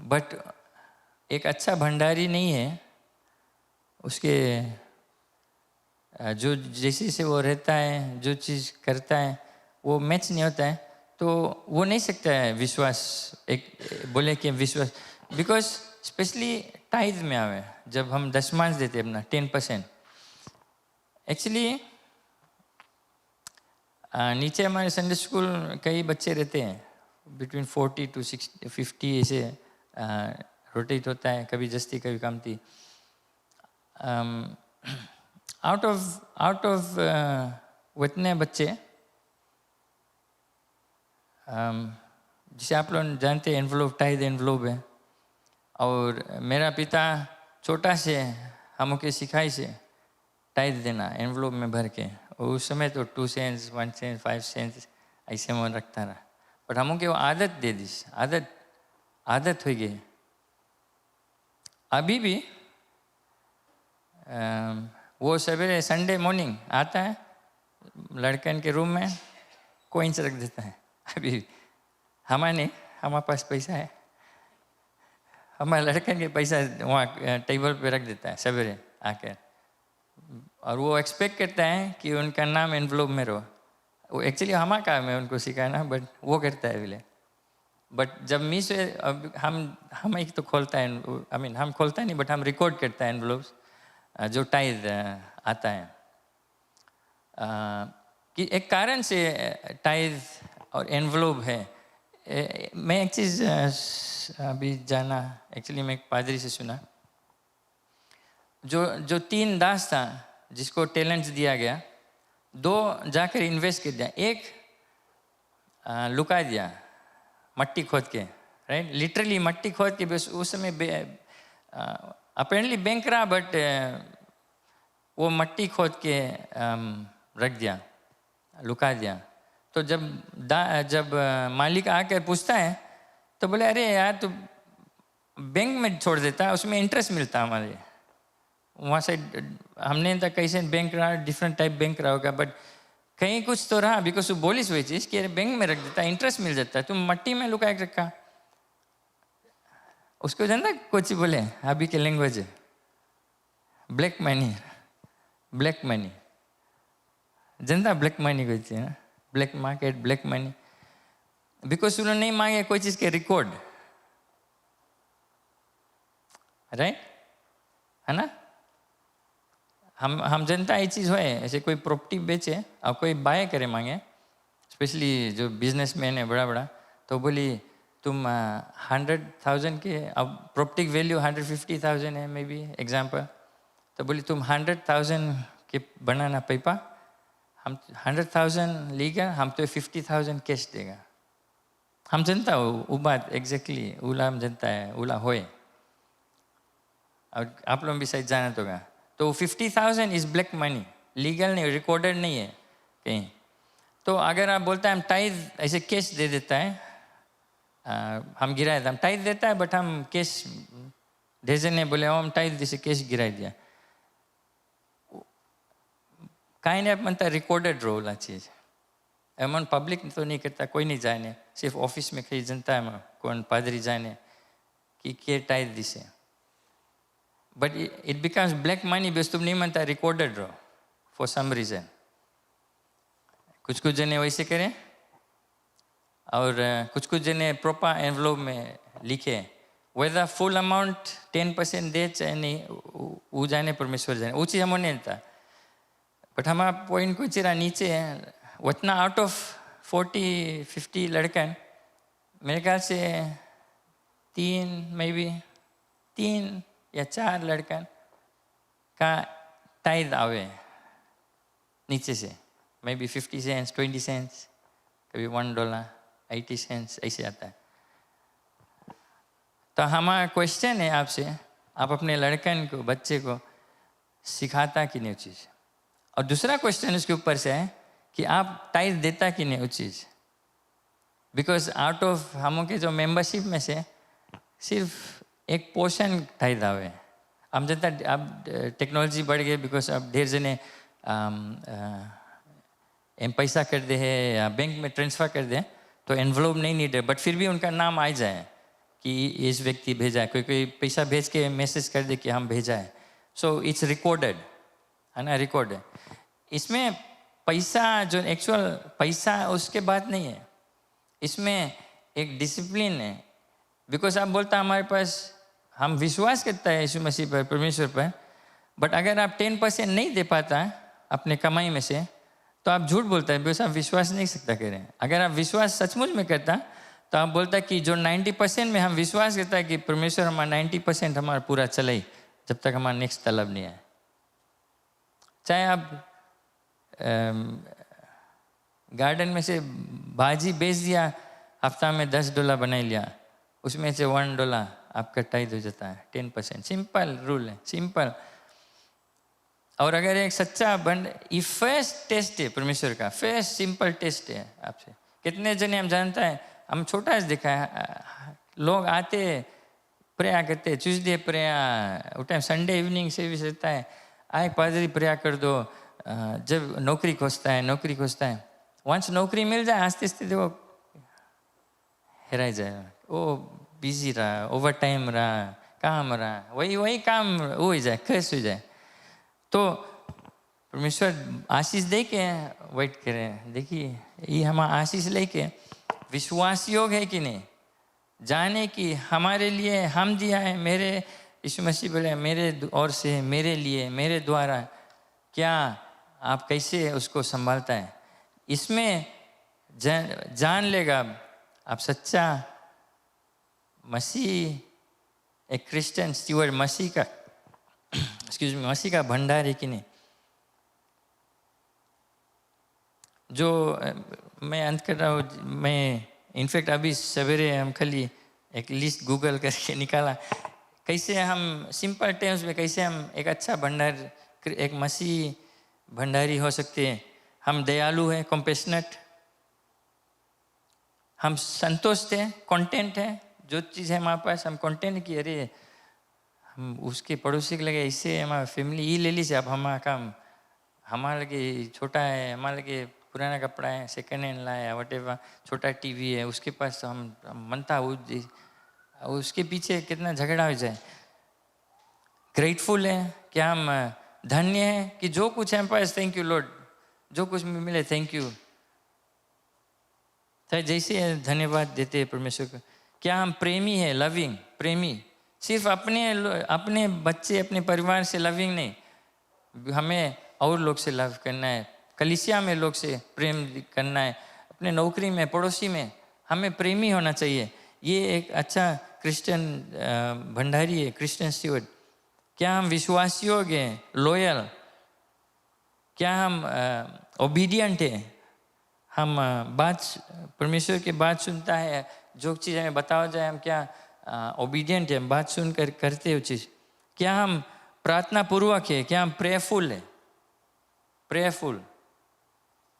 बट एक अच्छा भंडारी नहीं है, उसके जो जैसे से वो रहता है, जो चीज़ करता है वो मैच नहीं होता है, तो वो नहीं सकता है विश्वास, एक बोले कि विश्वास, बिकॉज स्पेशली टाइज में आवे, जब हम दशमांश देते हैं अपना 10%, एक्चुअली नीचे हमारे संडे स्कूल कई बच्चे रहते हैं, बिटवीन 40 to 50 ऐसे रोटेट होता है, कभी जस्ती कभी कमती। आउट ऑफ उतने बच्चे, जिसे आप लोग जानते हैं एनवलप, टाइद एनवलप है, और मेरा पिता छोटा से हमको सिखाई से टाइद देना एनवलप में भर के, और उस समय तो 2 cents 1 cent 5 cents ऐसे में रखता रहा, बट हमको वो आदत दे दी, आदत हो गई। अभी भी वो सवेरे संडे मॉर्निंग आता है लड़कन के रूम में, कोइंस रख देता है। अभी हमारे पास पैसा है, हमारे लड़कन के पैसा वहाँ टेबल पे रख देता है सवेरे आकर, और वो एक्सपेक्ट करता है कि उनका नाम एनवलप में रहो। वो एक्चुअली हमारा काम है उनको सिखाना, बट वो करता है बोले। बट जब मिस अब हम एक तो खोलता है, हम खोलता नहीं, बट हम रिकॉर्ड करता है एनवलप्स जो टाइज आता है। कि एक कारण से टाइज और एनवलप है। मैं एक चीज़ अभी जाना, एक्चुअली मैं एक पादरी से सुना, जो 3 दास था जिसको टैलेंट्स दिया गया, 2 जाकर इन्वेस्ट कर दिया, एक लुका दिया मट्टी खोद के, राइट, लिटरली मट्टी खोद के। बस उस समय अपेरेंटली बैंक रहा, बट वो मट्टी खोद के रख दिया, लुका दिया। तो जब मालिक आकर पूछता है तो बोले अरे यार तू बैंक में छोड़ देता है, उसमें इंटरेस्ट मिलता हमारे वहाँ से। हमने तो कैसे बैंक रहा, डिफरेंट टाइप बैंक रहा होगा, बट कहीं कुछ तो रहा, बिकॉज वो बोलिस हुई चीज़ कि अरे बैंक में रख देता है, इंटरेस्ट मिल जाता है, तुम मट्टी में लुका के रखा। उसको जानता कुछ बोले अभी के लैंग्वेज, ब्लैक मनी जनता, ब्लैक मनी कहती है ना, black market, black money, because उन्होंने नहीं मांगे कोई चीज़ के रिकॉर्ड, राइट, है ना। हम जनता ये चीज़ है, ऐसे कोई प्रॉपर्टी बेचे और कोई बाय करे मांगे, स्पेशली जो बिजनेसमैन है बड़ा, तो बोली तुम 100,000 के, अब प्रॉपर्टी वैल्यू 150,000 है मे बी एग्जाम्पल, तो बोली तुम 100,000 के बनाना पेपा, हम 100,000 लेगा, हम तो 50,000 कैश देगा। हम जनता वो बात एग्जैक्टली उला हम जनता है, उला होए, और आप लोग भी शायद जाना होगा। तो 50,000 इज ब्लैक मनी, लीगल नहीं, रिकॉर्डेड नहीं है कहीं। तो अगर आप बोलते हैं हम टाइज ऐसे कैश दे देता है, हम गिराए हम टाइज देता है, बट हम कैश भेजे नहीं, बोले हम टाइज जैसे कैश गिरा दिया, काही नाही, आपण म्हणता रिकॉर्डेड रोल चीज, अमन पब्लिक तो नहीं करता, कोई नहीं जाने, सिर्फ ऑफिस में कहीं जनता है कौन पादरी जाने कि के टाइद दिसे. But it becomes black money because तुम नहीं मानता recorded रहो for some reason. कुछ कुछ जने वैसे करें और कुछ कुछ जने proper envelope में लिखे, whether full amount 10% दे चाहे नहीं, वो जाने परमेश्वर जाने, वो चीज़ हमें नहीं था. But हमारा पॉइंट कुछ इरा नीचे है, उतना out of 40-50 लड़कन मेरे ख्याल से 3 या 4 लड़कन का टाइद आवे नीचे से, मे बी 50 सेंट्स, 20 सेंट्स, कभी $1, 80 सेंट्स ऐसे आता है. तो हमारा क्वेश्चन है आपसे, आप अपने लड़कन को, बच्चे को सिखाता कि नहीं वो चीज़. और दूसरा क्वेश्चन उसके ऊपर से है कि आप टाइद देता कि नहीं वो चीज़. बिकॉज आउट ऑफ हम के जो मेंबरशिप में से सिर्फ एक पोर्शन टाइद आवे. अब जनता अब टेक्नोलॉजी बढ़ गई, बिकॉज अब ढेर जने पैसा कर दे है या बैंक में ट्रांसफ़र कर दे तो एनवलप नहीं नीड है, बट फिर भी उनका नाम आ जाए कि इस व्यक्ति भेजा है. कोई कोई पैसा भेज के मैसेज कर दे कि हम भेजा है. सो इट्स रिकॉर्डेड है ना, रिकॉर्ड है. इसमें पैसा जो एक्चुअल पैसा उसके बात नहीं है, इसमें एक डिसिप्लिन है. बिकॉज आप बोलता हमारे पास हम विश्वास करता है यीशु मसीह पर, परमेश्वर पर, बट अगर आप 10% नहीं दे पाता अपने कमाई में से तो आप झूठ बोलता है, बिकॉज आप विश्वास नहीं सकता करें. अगर आप विश्वास सचमुच में करता तो आप बोलता कि जो 90% में हम विश्वास करता है कि परमेश्वर हमारा 90% हमारा पूरा चले जब तक हमारा नेक्स्ट तलब नहीं आए. चाहे आप गार्डन में से भाजी बेच दिया, हफ्ता में $10 बना लिया, उसमें से $1 आपका टाइड हो जाता है, 10%. सिंपल रूल है, सिंपल. और अगर एक सच्चा ये फर्स्ट टेस्ट है परमेश्वर का, फर्स्ट सिंपल टेस्ट है आपसे. कितने जने हम जानता है, हम छोटा सा देखा है, लोग आते प्रेयर करते, ट्यूसडे प्रेयर, उस टाइम संडे इवनिंग सर्विस रहता है, आए पादरी प्रेयर कर दो. जब नौकरी खोजता है, वंस नौकरी मिल जाए आस्ते आस्ते देखो हेरा जाए, वो बिजी रहा, ओवर टाइम रहा, काम रहा, वही काम वो हो जाए, खर्च हो जाए. तो परमेश्वर आशीष दे के वेट करें. देखिए ये हमारा आशीष लेके विश्वास योग है कि नहीं, जाने कि हमारे लिए हम दिया है. मेरे यीशु मसीह बोले मेरे ओर से, मेरे लिए, मेरे द्वारा, क्या आप कैसे उसको संभालता है. इसमें जान लेगा आप सच्चा मसीह, एक क्रिश्चियन स्टीवर्ड, मसीह का मसीह का भंडार है कि नहीं. जो मैं अंत कर रहा हूँ, मैं इनफैक्ट अभी सवेरे हम खाली एक लिस्ट गूगल करके निकाला, कैसे हम सिंपल टर्म्स में कैसे हम एक अच्छा भंडार, एक मसीह भंडारी हो सकते हैं. हम दयालु हैं, कॉम्पेशनेट, हम संतुष्ट हैं, कंटेंट हैं. जो चीज़ है हमारे पास हम कंटेंट की, अरे हम उसके पड़ोसी के लगे इससे हमारा फैमिली ये ले लीजिए, अब हमारा काम, हमारे लगे छोटा है, हमारे लगे पुराना कपड़ा है, सेकेंड हैंड लाया, वटेवर, छोटा टीवी है, उसके पास हम मनता उसके पीछे कितना झगड़ा हो जाए. ग्रेटफुल है, क्या हम धन्य है कि जो कुछ है पास, थैंक यू लॉर्ड, जो कुछ मिले थैंक यू. जैसे धन्यवाद देते हैं परमेश्वर को. क्या हम प्रेमी है, लविंग, प्रेमी, सिर्फ अपने बच्चे, अपने परिवार से लविंग नहीं, हमें और लोग से लव करना है, कलीसिया में लोग से प्रेम करना है, अपने नौकरी में, पड़ोसी में हमें प्रेमी होना चाहिए. ये एक अच्छा क्रिश्चियन भंडारी है, क्रिश्चियन स्टीवर्ड. क्या हम विश्वास योग्य हैं, लॉयल, क्या हम ओबीडियंट है, हम बात, परमेश्वर की बात सुनता है, जो चीज़ हमें बताया जाए हम क्या ओबीडियंट है, बात सुनकर करते हो चीज़. क्या हम प्रार्थना पूर्वक है, क्या हम प्रेयरफुल है, प्रेयरफुल,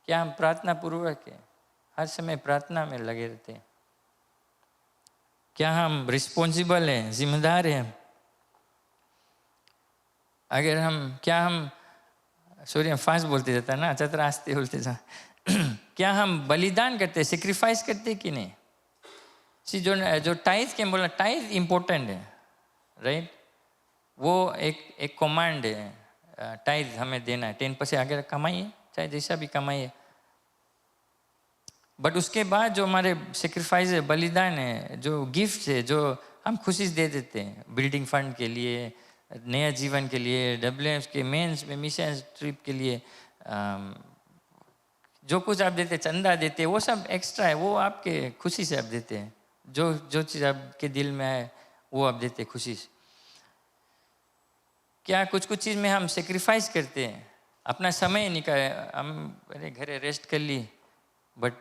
क्या हम प्रार्थना पूर्वक है, हर समय प्रार्थना में लगे रहते हैं. क्या हम रिस्पॉन्सिबल हैं, जिम्मेदार हैं. अगर हम, क्या हम, सॉरी हम फास्ट बोलते जाता है ना, चतुरास्ते बोलते जा. क्या हम बलिदान करते, सेक्रीफाइस करते कि नहीं? सी जो टाइज के बोला, टाइज इम्पोर्टेंट है, राइट? वो एक कमांड है, टाइज हमें देना है 10% अगर कमाइए, चाहे जैसा भी कमाइए। बट उसके बाद जो हमारे सेक्रीफाइस है, बलिदान है, जो गिफ्ट है, जो हम खुशी दे देते हैं बिल्डिंग फंड के लिए, नया जीवन के लिए, WMS के मेंस में मिशन ट्रिप के लिए, जो कुछ आप देते, चंदा देते, वो सब एक्स्ट्रा है, वो आपके खुशी से आप देते हैं। जो चीज़ आपके दिल में है वो आप देते खुशी से। क्या कुछ चीज़ में हम सेक्रीफाइस करते हैं, अपना समय निकाले, हम अरे घरे रेस्ट कर ली, बट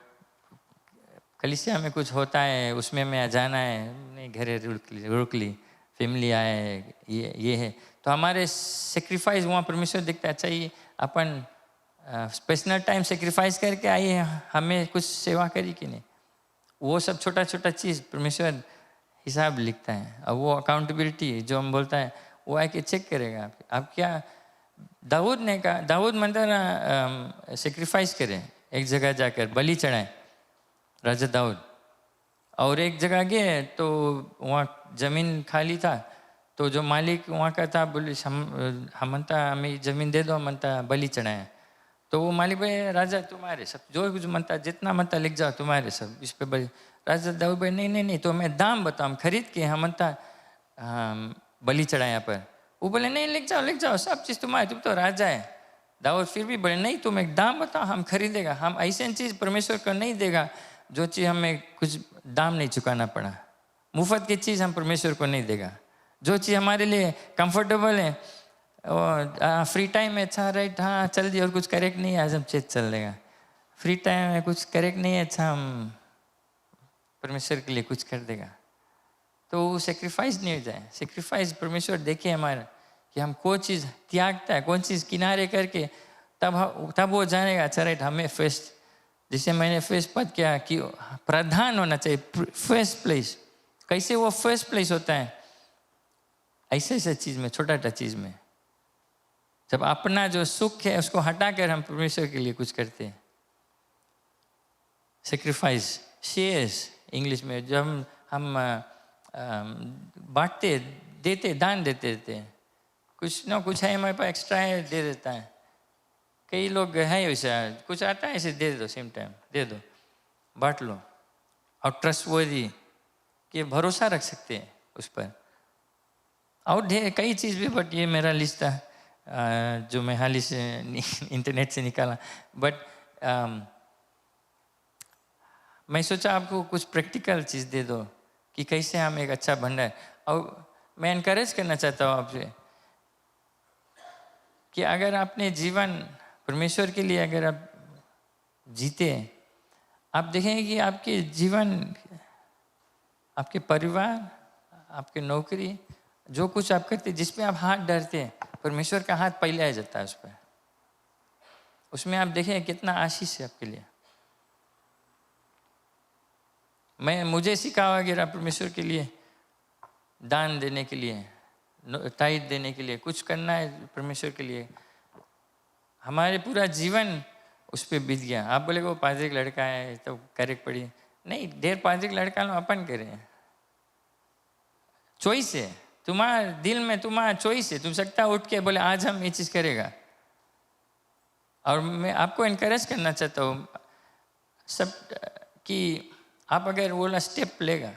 कलीसिया में कुछ होता है उसमें मैं जाना है, नहीं घरे रुक ली, फैमिली आए, ये है, तो हमारे सेक्रीफाइस वहाँ परमेश्वर देखता है। अच्छा ये अपन पर्सनल टाइम सेक्रीफाइस करके आइए, हमें कुछ सेवा करी कि नहीं, वो सब छोटा छोटा चीज़ परमेश्वर हिसाब लिखता है। और वो अकाउंटेबिलिटी जो हम बोलता है वो आके चेक करेगा आप क्या। दाऊद ने कहा, दाऊद मंदिर ना सेक्रीफाइस करें, एक जगह जाकर बलि चढ़ाए राजा दाऊद, और एक जगह गए तो वहाँ ज़मीन खाली था, तो जो मालिक वहाँ का था बोले हम मनता हमें ज़मीन दे दो, मनता बलि चढ़ाए। तो वो मालिक भाई राजा तुम्हारे सब, जो कुछ मनता जितना मनता लिख जाओ तुम्हारे सब इस पे बलि। राजा दाऊद भाई नहीं तो मैं दाम बताऊँ खरीद के हम मनता बलि चढ़ाए यहाँ पर। वो बोले नहीं लिख जाओ सब चीज़ तुम्हारे, तुम तो राजा है। दाऊद फिर भी बोले नहीं तुम एक दाम बताओ हम खरीदेगा। हम ऐसे चीज़ परमेश्वर को नहीं देगा जो चीज़ हमें कुछ दाम नहीं चुकाना पड़ा। मुफ्त की चीज़ हम परमेश्वर को नहीं देगा। जो चीज़ हमारे लिए कंफर्टेबल है, फ्री टाइम में अच्छा राइट हाँ चल दिया और कुछ करेक्ट नहीं है, आज हम चल देगा। फ्री टाइम में कुछ करेक्ट नहीं है, अच्छा हम परमेश्वर के लिए कुछ कर देगा। तो वो सेक्रीफाइस नहीं हो जाए। सेक्रीफाइस परमेश्वर देखे हमारा कि हम कोई चीज़ त्यागता है, कौन चीज़ किनारे करके, तब वो जानेगा अच्छा राइट हमें फर्स्ट, जिसे मैंने फर्स्ट पद किया कि प्रधान होना चाहिए, फर्स्ट प्लेस। कैसे वो फर्स्ट प्लेस होता है? ऐसे चीज़ में, छोटा चीज़ में, जब अपना जो सुख है उसको हटाकर हम परमेश्वर के लिए कुछ करते हैं। सेक्रीफाइस, शेयर्स इंग्लिश में, जब हम बांटते देते, दान देते रहते, कुछ ना कुछ है हमारे पास एक्स्ट्रा है दे देता है। कई लोग है वैसा, कुछ आता है ऐसे दे दो, सेम टाइम दे दो, बांट लो, और ट्रस्टवर्दी कि भरोसा रख सकते हैं उस पर। और ढेर कई चीज़ भी, बट ये मेरा लिस्ट था जो मैं हाल ही से इंटरनेट से निकाला। बट मैं सोचा आपको कुछ प्रैक्टिकल चीज़ दे दो कि कैसे हम एक अच्छा भंडार। और मैं इनकरेज करना चाहता हूँ आपसे कि अगर आपने जीवन परमेश्वर के लिए अगर आप जीते, आप देखेंगे कि आपके जीवन, आपके परिवार, आपके नौकरी, जो कुछ आप करते, जिसपे आप हाथ डरते हैं, परमेश्वर का हाथ पहले आ जाता है उस पर। उसमें आप देखें कितना आशीष है आपके लिए। मुझे सिखाया अगर परमेश्वर के लिए दान देने के लिए, टाइट देने के लिए, कुछ करना है परमेश्वर के लिए, हमारे पूरा जीवन उस पर बीत गया। आप बोले वो पादरी लड़का है तो करेक्ट पड़ी, नहीं, ढेर पादरी लड़का लो अपन करें। चॉइस है तुम्हारे दिल में, तुम्हारा चॉइस है। तुम सकता उठ के बोले आज हम ये चीज़ करेगा। और मैं आपको इनकरेज करना चाहता हूँ सब कि आप अगर वो वाला स्टेप लेगा,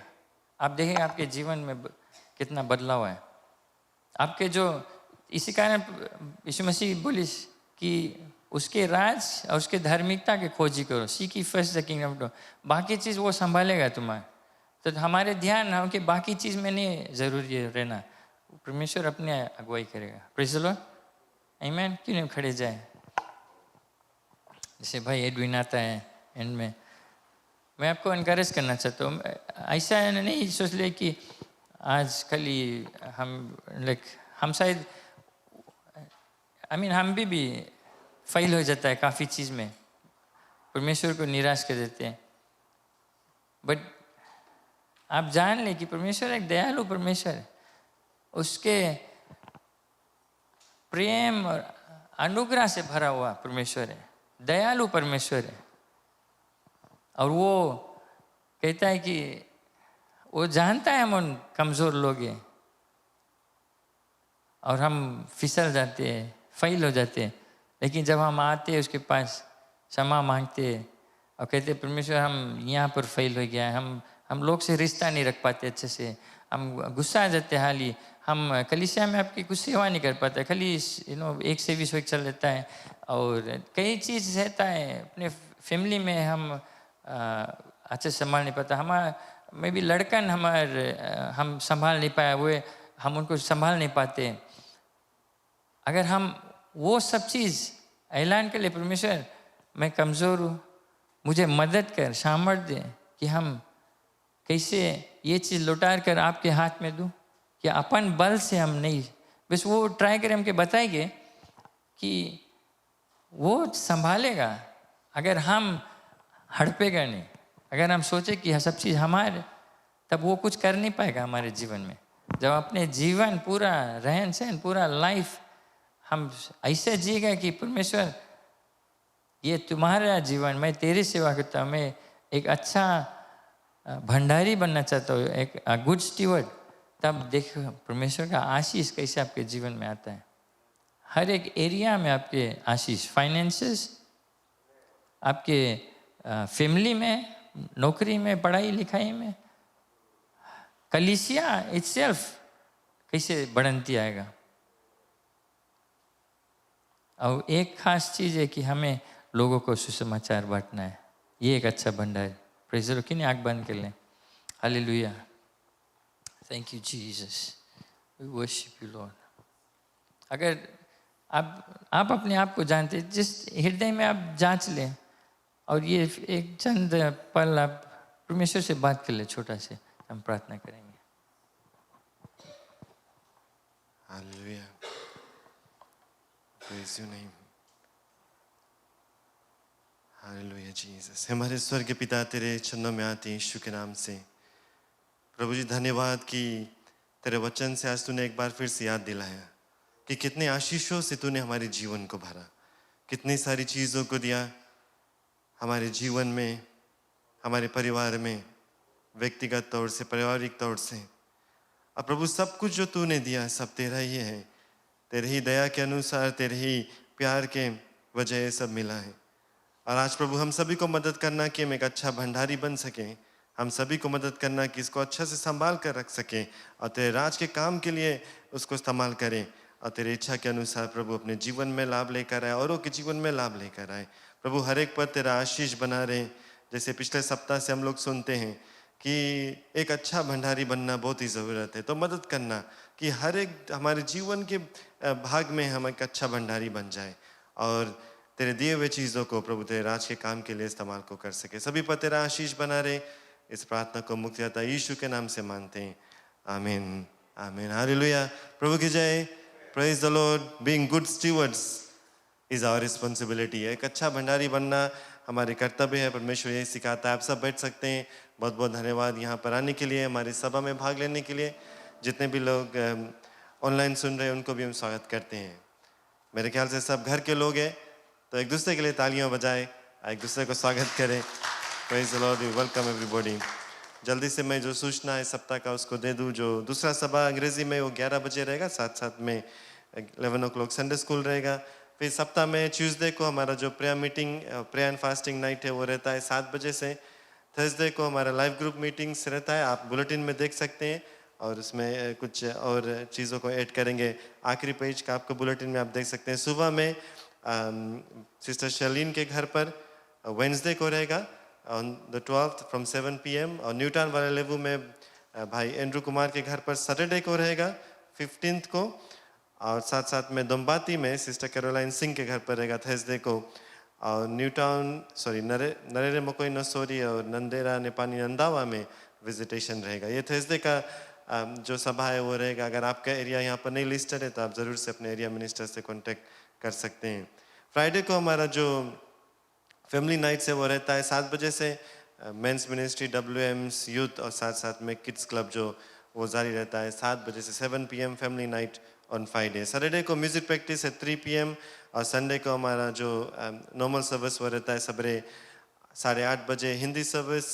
आप देखेंगे आपके जीवन में कितना बदलाव है आपके। जो इसी कारण यीशु मसीह बोली कि उसके राज और उसके धार्मिकता के खोजी करो, seek ye first the kingdom of God, बाकी चीज़ वो संभालेगा तुम्हारे। तो हमारे ध्यान हो कि बाकी चीज़ में नहीं ज़रूरी है रहना, परमेश्वर अपने अगुवाई करेगा। प्रेज़ द लॉर्ड, आमीन। क्यों नहीं खड़े जाए? जैसे भाई एडविन आता है एंड में, मैं आपको इनकरेज करना चाहता हूँ। ऐसा नहीं सोच ले कि आज कल ही हम शायद हम भी फेल हो जाता है काफ़ी चीज़ में, परमेश्वर को निराश कर देते हैं। बट आप जान ले कि परमेश्वर एक दयालु परमेश्वर है, उसके प्रेम और अनुग्रह से भरा हुआ परमेश्वर है, दयालु परमेश्वर है। और वो कहता है कि वो जानता है हम उन कमज़ोर लोग हैं और हम फिसल जाते हैं, फेल हो जाते हैं, लेकिन जब हम आते हैं उसके पास क्षमा मांगते हैं और कहते हैं परमेश्वर हम यहाँ पर फेल हो गया है, हम लोग से रिश्ता नहीं रख पाते अच्छे से, हम गुस्सा आ जाते हैं, हाल ही हम कलीसिया में आपकी कुछ सेवा नहीं कर पाते, खाली एक से 20 चल लेता है और कई चीज़ रहता है अपने फैमिली में हम अच्छे से संभाल नहीं पाता। मैं भी लड़कन हम संभाल नहीं पाया, हम उनको संभाल नहीं पाते। अगर हम वो सब चीज़ ऐलान कर ले, परमेश्वर मैं कमज़ोर हूँ, मुझे मदद कर, सामर्थ्य दे कि हम कैसे ये चीज़ लौटा कर आपके हाथ में दूँ, कि अपन बल से हम नहीं, बस वो ट्राई करें, हमके बताएंगे कि वो संभालेगा। अगर हम हड़पेगा नहीं, अगर हम सोचे कि सब चीज़ हमारे, तब वो कुछ कर नहीं पाएगा हमारे जीवन में। जब अपने जीवन पूरा रहन सहन पूरा लाइफ हम ऐसे जिएगा कि परमेश्वर ये तुम्हारा जीवन, मैं तेरी सेवा करता हूँ, मैं एक अच्छा भंडारी बनना चाहता हूँ, एक गुड स्टीवर्ड, तब देखो परमेश्वर का आशीष कैसे आपके जीवन में आता है। हर एक एरिया में आपके आशीष, फाइनेंसेस, आपके फैमिली में, नौकरी में, पढ़ाई लिखाई में, कलीसिया इटसेल्फ कैसे बढ़ती आएगा। और एक खास चीज़ है कि हमें लोगों को सुसमाचार बांटना है, ये एक अच्छा भंडार है। प्रेज़ द लॉर्ड, किन्हीं आँख बंद कर लें। Hallelujah, thank you Jesus, we worship you lord. अगर आप अपने आप को जानते, जिस हृदय में आप जांच लें और ये एक चंद पल आप परमेश्वर से बात कर ले, छोटा से, हम प्रार्थना करेंगे। Hallelujah, praise your name, hallelujah Jesus. हमारे स्वर्गीय पिता, तेरे चरणों में आते हैं यीशु के नाम से। प्रभु जी धन्यवाद कि तेरे वचन से आज तूने एक बार फिर से याद दिलाया कि कितने आशीषों से तूने हमारे जीवन को भरा, कितनी सारी चीज़ों को दिया हमारे जीवन में, हमारे परिवार में, व्यक्तिगत तौर से, पारिवारिक तौर से। और प्रभु सब कुछ जो तूने दिया सब तेरा ही है, तेरे ही दया के अनुसार, तेरे ही प्यार के वजह ये सब मिला है। और आज प्रभु हम सभी को मदद करना कि हम एक अच्छा भंडारी बन सकें, हम सभी को मदद करना कि इसको अच्छा से संभाल कर रख सकें और तेरे राज के काम के लिए उसको इस्तेमाल करें और तेरी इच्छा के अनुसार प्रभु अपने जीवन में लाभ लेकर आए, औरों के जीवन में लाभ लेकर आए। प्रभु हर एक पर तेरा आशीष बना रहे। जैसे पिछले सप्ताह से हम लोग सुनते हैं कि एक अच्छा भंडारी बनना बहुत ही ज़रूरत है, तो मदद करना कि हर एक हमारे जीवन के भाग में हम एक अच्छा भंडारी बन जाए और तेरे दिए हुए चीज़ों को प्रभु तेरे राज के काम के लिए इस्तेमाल को कर सके। सभी पर तेरा आशीष बना रहे। इस प्रार्थना को मुक्तिदाता यीशु के नाम से मानते हैं, आमीन, आमीन, हालेलुया। प्रभु की जय, praise the lord. Being good stewards is our responsibility. एक अच्छा भंडारी बनना हमारे कर्तव्य है, परमेश्वर यही सिखाता है। आप सब बैठ सकते हैं। बहुत बहुत धन्यवाद यहाँ पर आने के लिए, हमारी सभा में भाग लेने के लिए। जितने भी लोग ऑनलाइन सुन रहे हैं उनको भी हम स्वागत करते हैं। मेरे ख्याल से सब घर के लोग हैं, तो एक दूसरे के लिए तालियां बजाएं, एक दूसरे को स्वागत करें। Praise the Lord, welcome everybody. जल्दी से मैं जो सूचना है सप्ताह का उसको दे दूं। जो दूसरा सभा अंग्रेजी में वो 11 बजे रहेगा, साथ में 11 o'clock संडे स्कूल रहेगा। फिर सप्ताह में ट्यूसडे को हमारा जो prayer meeting, prayer and fasting night है वो रहता है 7 बजे से। थर्सडे को हमारा लाइव ग्रुप मीटिंग्स रहता है, आप बुलेटिन में देख सकते हैं और उसमें कुछ और चीज़ों को ऐड करेंगे। आखिरी पेज का आपको बुलेटिन में आप देख सकते हैं। सुबह में सिस्टर शर्लिन के घर पर वेंसडे को रहेगा on the 12th from 7 PM, और न्यूटाउन वाले लेवू में भाई एंड्रू कुमार के घर पर सैटरडे को रहेगा 15th को, और साथ साथ में दम्बाती में सिस्टर कैरोलाइन सिंह के घर पर रहेगा थर्सडे को। और नरेरे मकोई नसोरी और नंदेरा नेपानी नंदावा में विजिटेशन रहेगा। ये थर्सडे का जो सभा है वो रहेगा। अगर आपका एरिया यहाँ पर नहीं लिस्टेड है तो आप ज़रूर से अपने एरिया मिनिस्टर से कॉन्टेक्ट कर सकते हैं। फ्राइडे को हमारा जो फैमिली नाइट्स है वो रहता है 7 बजे से। मेंस मिनिस्ट्री, WMs, यूथ और साथ साथ में किड्स क्लब जो वो जारी रहता है 7 बजे से 7 PM family night on Friday. Saturday को म्यूज़िक प्रैक्टिस है 3 PM, और संडे को हमारा जो नॉर्मल सर्विस वो रहता है सबरे 8:30 बजे हिंदी सर्विस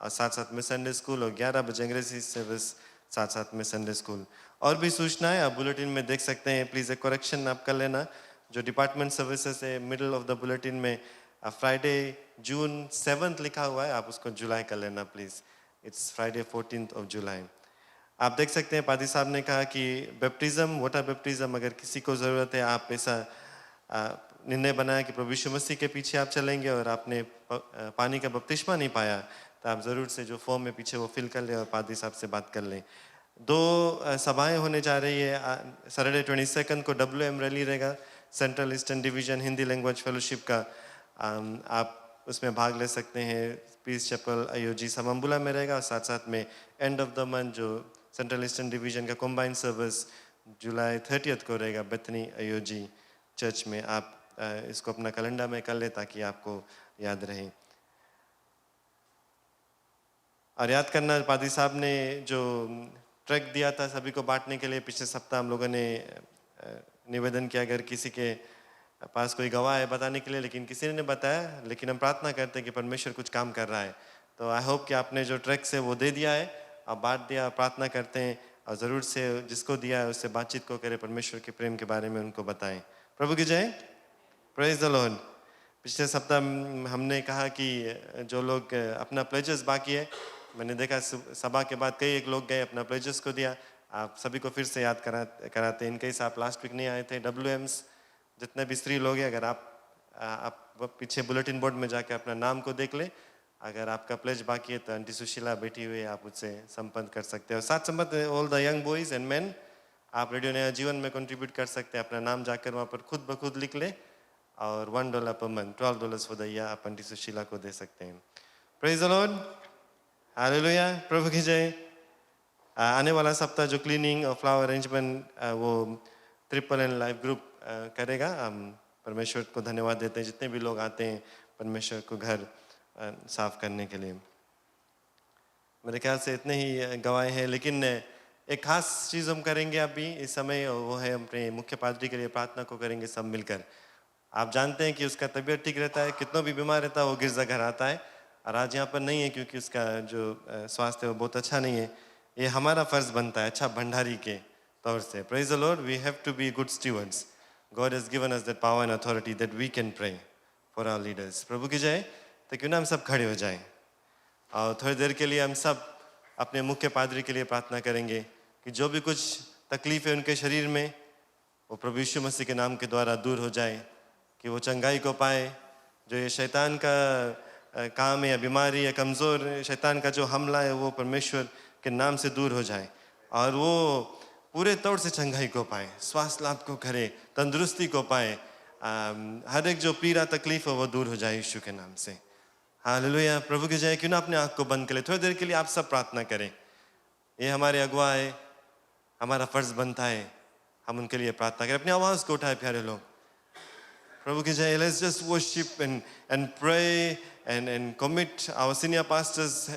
और साथ साथ में संडे स्कूल, और 11 बजे अंग्रेजी सर्विस साथ साथ में संडे स्कूल। और भी सूचनाएं आप बुलेटिन में देख सकते हैं। प्लीज़ एक करेक्शन आप कर लेना, जो डिपार्टमेंट सर्विसेज है मिडिल ऑफ द बुलेटिन में फ्राइडे जून 7 लिखा हुआ है, आप उसको जुलाई कर लेना please. It's Friday 14th of जुलाई। आप देख सकते हैं पादी साहब ने कहा कि बैप्टिज्म, वाटर बैप्टिज्म, अगर किसी को ज़रूरत है, आप ऐसा निर्णय बनाया कि प्रभु यीशु मसीह के पीछे आप चलेंगे और आपने पानी का बपतिस्मा नहीं पाया, तो आप ज़रूर से जो फॉर्म में पीछे वो फिल कर लें और पादी साहब से बात कर लें। 2 सभाएं होने जा रही है। सैटरडे 22 को WM रैली रहेगा, central eastern division Hindi language fellowship का। आप उसमें भाग ले सकते हैं। पीस चैपल IOG समम्बुला में रहेगा, और साथ साथ में एंड ऑफ द मंथ जो सेंट्रल ईस्टर्न डिवीज़न का कॉम्बाइंड सर्विस जुलाई 30 को रहेगा बेथनी IOG चर्च में। आप इसको अपना कैलेंडर में कर ले ताकि आपको याद रहे। और याद करना, पादी साहब ने जो ट्रैक दिया था सभी को बांटने के लिए, पिछले सप्ताह हम लोगों ने निवेदन किया, अगर किसी के पास कोई गवाह है बताने के लिए, लेकिन किसी ने नहीं बताया, लेकिन हम प्रार्थना करते हैं कि परमेश्वर कुछ काम कर रहा है। तो आई होप कि आपने जो ट्रैक्स है वो दे दिया है, आप बांट दिया। प्रार्थना करते हैं और ज़रूर से जिसको दिया है उससे बातचीत को करें, परमेश्वर के प्रेम के बारे में उनको बताएं। प्रभु की जय, प्रेज द लॉर्ड। पिछले सप्ताह हमने कहा कि जो लोग अपना प्लेजर्स बाकी है, मैंने देखा सभा के बाद कई एक लोग गए अपना प्लेजर्स को दिया। आप सभी को फिर से याद कराते हैं। इनकेस आप लास्ट वीक नहीं आए थे, WMs जितने भी स्त्री लोग हैं, अगर आप पीछे बुलेटिन बोर्ड में जाके अपना नाम को देख ले, अगर आपका प्लेज बाकी है तो आंटी सुशीला बैठी हुई है, आप उससे संपर्क कर सकते हैं। और साथ संबंध all the young boys and man, आप रेडियो नया जीवन में कंट्रीब्यूट कर सकते हैं। अपना नाम जाकर वहाँ पर खुद ब खुद लिख ले, और $1 per month, $12 for the year आप आंटी सुशीला को दे सकते हैं। प्रेज द लॉर्ड, हालेलुया, प्रभु की जय। आने वाला सप्ताह जो क्लीनिंग और फ्लावर अरेंजमेंट वो ट्रिपल एंड लाइफ ग्रुप करेगा। हम परमेश्वर को धन्यवाद देते हैं जितने भी लोग आते हैं परमेश्वर को घर साफ करने के लिए। मेरे ख्याल से इतने ही गवाह हैं, लेकिन एक खास चीज़ हम करेंगे अभी इस समय, और वो है अपने मुख्य पादरी के लिए प्रार्थना को करेंगे सब मिलकर। आप जानते हैं कि उसका तबीयत ठीक रहता है, कितना भी बीमार रहता है वो गिरजा घर आता है, और आज यहाँ पर नहीं है क्योंकि उसका जो स्वास्थ्य है वो बहुत अच्छा नहीं है। ये हमारा फ़र्ज़ बनता है अच्छा भंडारी के तौर से। Praise the Lord, we have to be good stewards. God has given us that power and authority that we can pray for our leaders. प्रभु की जय। तो क्यों ना हम सब खड़े हो जाएं और थोड़ी देर के लिए हम सब अपने मुख्य पादरी के लिए प्रार्थना करेंगे कि जो भी कुछ तकलीफ है उनके शरीर में, वो प्रभु यीशु मसीह के नाम के द्वारा दूर हो जाए, कि वो चंगाई को पाए। जो ये शैतान का काम है या बीमारी या कमज़ोर शैतान का जो हमला है वो परमेश्वर के नाम से दूर हो जाए, और वो पूरे तौर से चंगाई को पाए, स्वास्थ्य लाभ को करे, तंदुरुस्ती को पाए। हर एक जो पीड़ा तकलीफ है वो दूर हो जाए यीशु के नाम से। हालेलुया, प्रभु की जय। क्यों ना अपने आँख को बंद कर ले, थोड़ी देर के लिए आप सब प्रार्थना करें। ये हमारे अगुआ है, हमारा फ़र्ज़ बनता है हम उनके लिए प्रार्थना करें। अपनी आवाज़ को उठाए प्यारे लोग। प्रभु की जय। Let's just worship and pray and commit our senior pastor's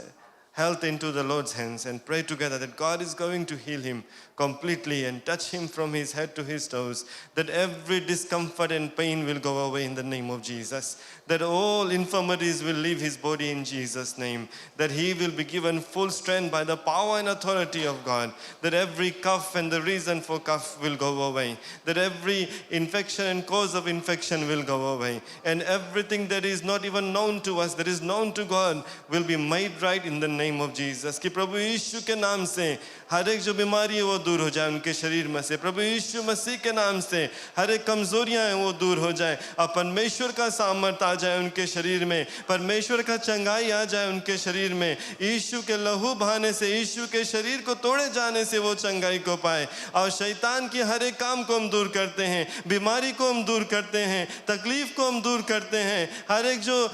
health into the Lord's hands and pray together that God is going to heal him completely and touch him from his head to his toes, that every discomfort and pain will go away in the name of Jesus, that all infirmities will leave his body in Jesus' name, that he will be given full strength by the power and authority of God, that every cough and the reason for cough will go away, that every infection and cause of infection will go away, and everything that is not even known to us, that is known to God, will be made right in the name of Jesus। कि प्रभु यीशु के नाम से हर एक जो बीमारी है वो दूर हो जाए उनके शरीर में से। प्रभु यीशु मसीह के नाम से हर एक कमजोरियां हैं वो दूर हो जाए, और परमेश्वर का सामर्थ आ जाए उनके शरीर में, परमेश्वर का चंगाई आ जाए उनके शरीर में। यीशु के लहू बहाने से, यीशु के शरीर को तोड़े जाने से वो चंगाई को पाए। और शैतान की हर एक काम को हम दूर करते हैं, बीमारी को हम दूर करते हैं, तकलीफ को हम दूर करते हैं, हर एक जो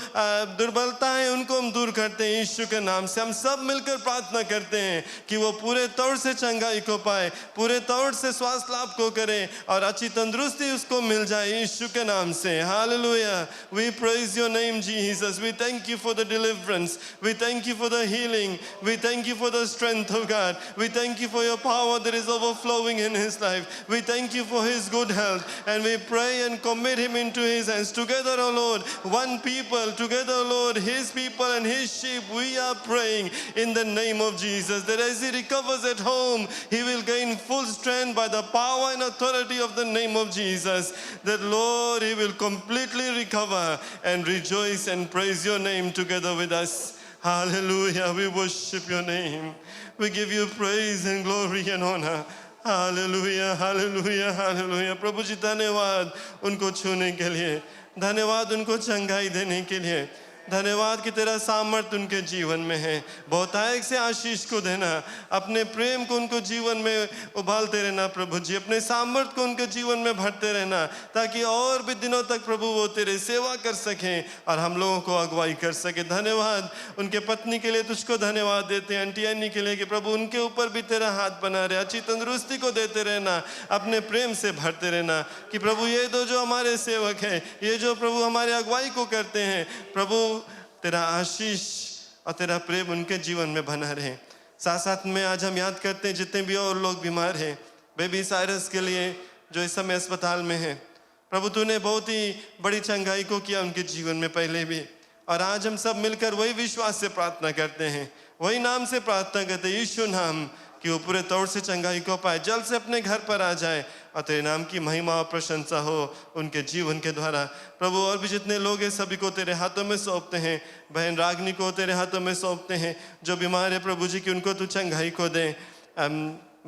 दुर्बलता है उनको हम दूर करते हैं यीशु के नाम से। हम सब मिलकर प्रार्थना करते हैं कि वो पूरे तौर से चंगाई को पाए, पूरे तौर से स्वास्थ्य लाभ को करे और अच्छी तंदुरुस्ती उसको मिल जाए यीशु के नाम से। Hallelujah. We praise your name, Jesus. We thank you for the deliverance. We thank you for the healing. We thank you for the strength of God. We thank you for your power that is overflowing in his life. We thank you for his good health, and we pray and commit him into his hands. Together, O Lord, one people, together, O Lord, his people and his sheep, we are praying in the name of Jesus that as he recovers at home, he will gain full strength by the power and authority of the name of Jesus. That, Lord, he will completely recover and rejoice and praise your name together with us. Hallelujah. We worship your name. We give you praise and glory and honor. Hallelujah hallelujah hallelujah. प्रभु जी धन्यवाद उनको छूने के लिए, धन्यवाद उनको चंगाई देने के लिए, धन्यवाद कि तेरा सामर्थ्य उनके जीवन में है। बहुतायत से आशीष को देना, अपने प्रेम को उनको जीवन में उबालते रहना प्रभु जी, अपने सामर्थ्य को उनके जीवन में भरते रहना, ताकि और भी दिनों तक प्रभु वो तेरे सेवा कर सकें और हम लोगों को अगुवाई कर सके। धन्यवाद उनके पत्नी के लिए तुझको धन्यवाद देते हैं, आंटी अन्नी के लिए कि प्रभु उनके ऊपर भी तेरा हाथ बना रहे, अच्छी तंदुरुस्ती को देते रहना, अपने प्रेम से भरते रहना कि प्रभु ये दो जो हमारे सेवक हैं, ये जो प्रभु हमारे अगुवाई को करते हैं, प्रभु तेरा आशीष और तेरा प्रेम उनके जीवन में बना रहे। साथ साथ में आज हम याद करते हैं जितने भी और लोग बीमार हैं, बेबी साइरस के लिए जो इस समय अस्पताल में है, प्रभु तूने बहुत ही बड़ी चंगाई को किया उनके जीवन में पहले भी, और आज हम सब मिलकर वही विश्वास से प्रार्थना करते हैं, वही नाम से प्रार्थना करते हैं, यीशु नाम, कि वो पूरे तौर से चंगाई को पाए, जल्द से अपने घर पर आ जाए और तेरे नाम की महिमा और प्रशंसा हो उनके जीवन के द्वारा। प्रभु और भी जितने लोग हैं सभी को तेरे हाथों में सौंपते हैं, बहन रागनी को तेरे हाथों में सौंपते हैं जो बीमार है प्रभु जी, कि उनको तू चंगाई को दे।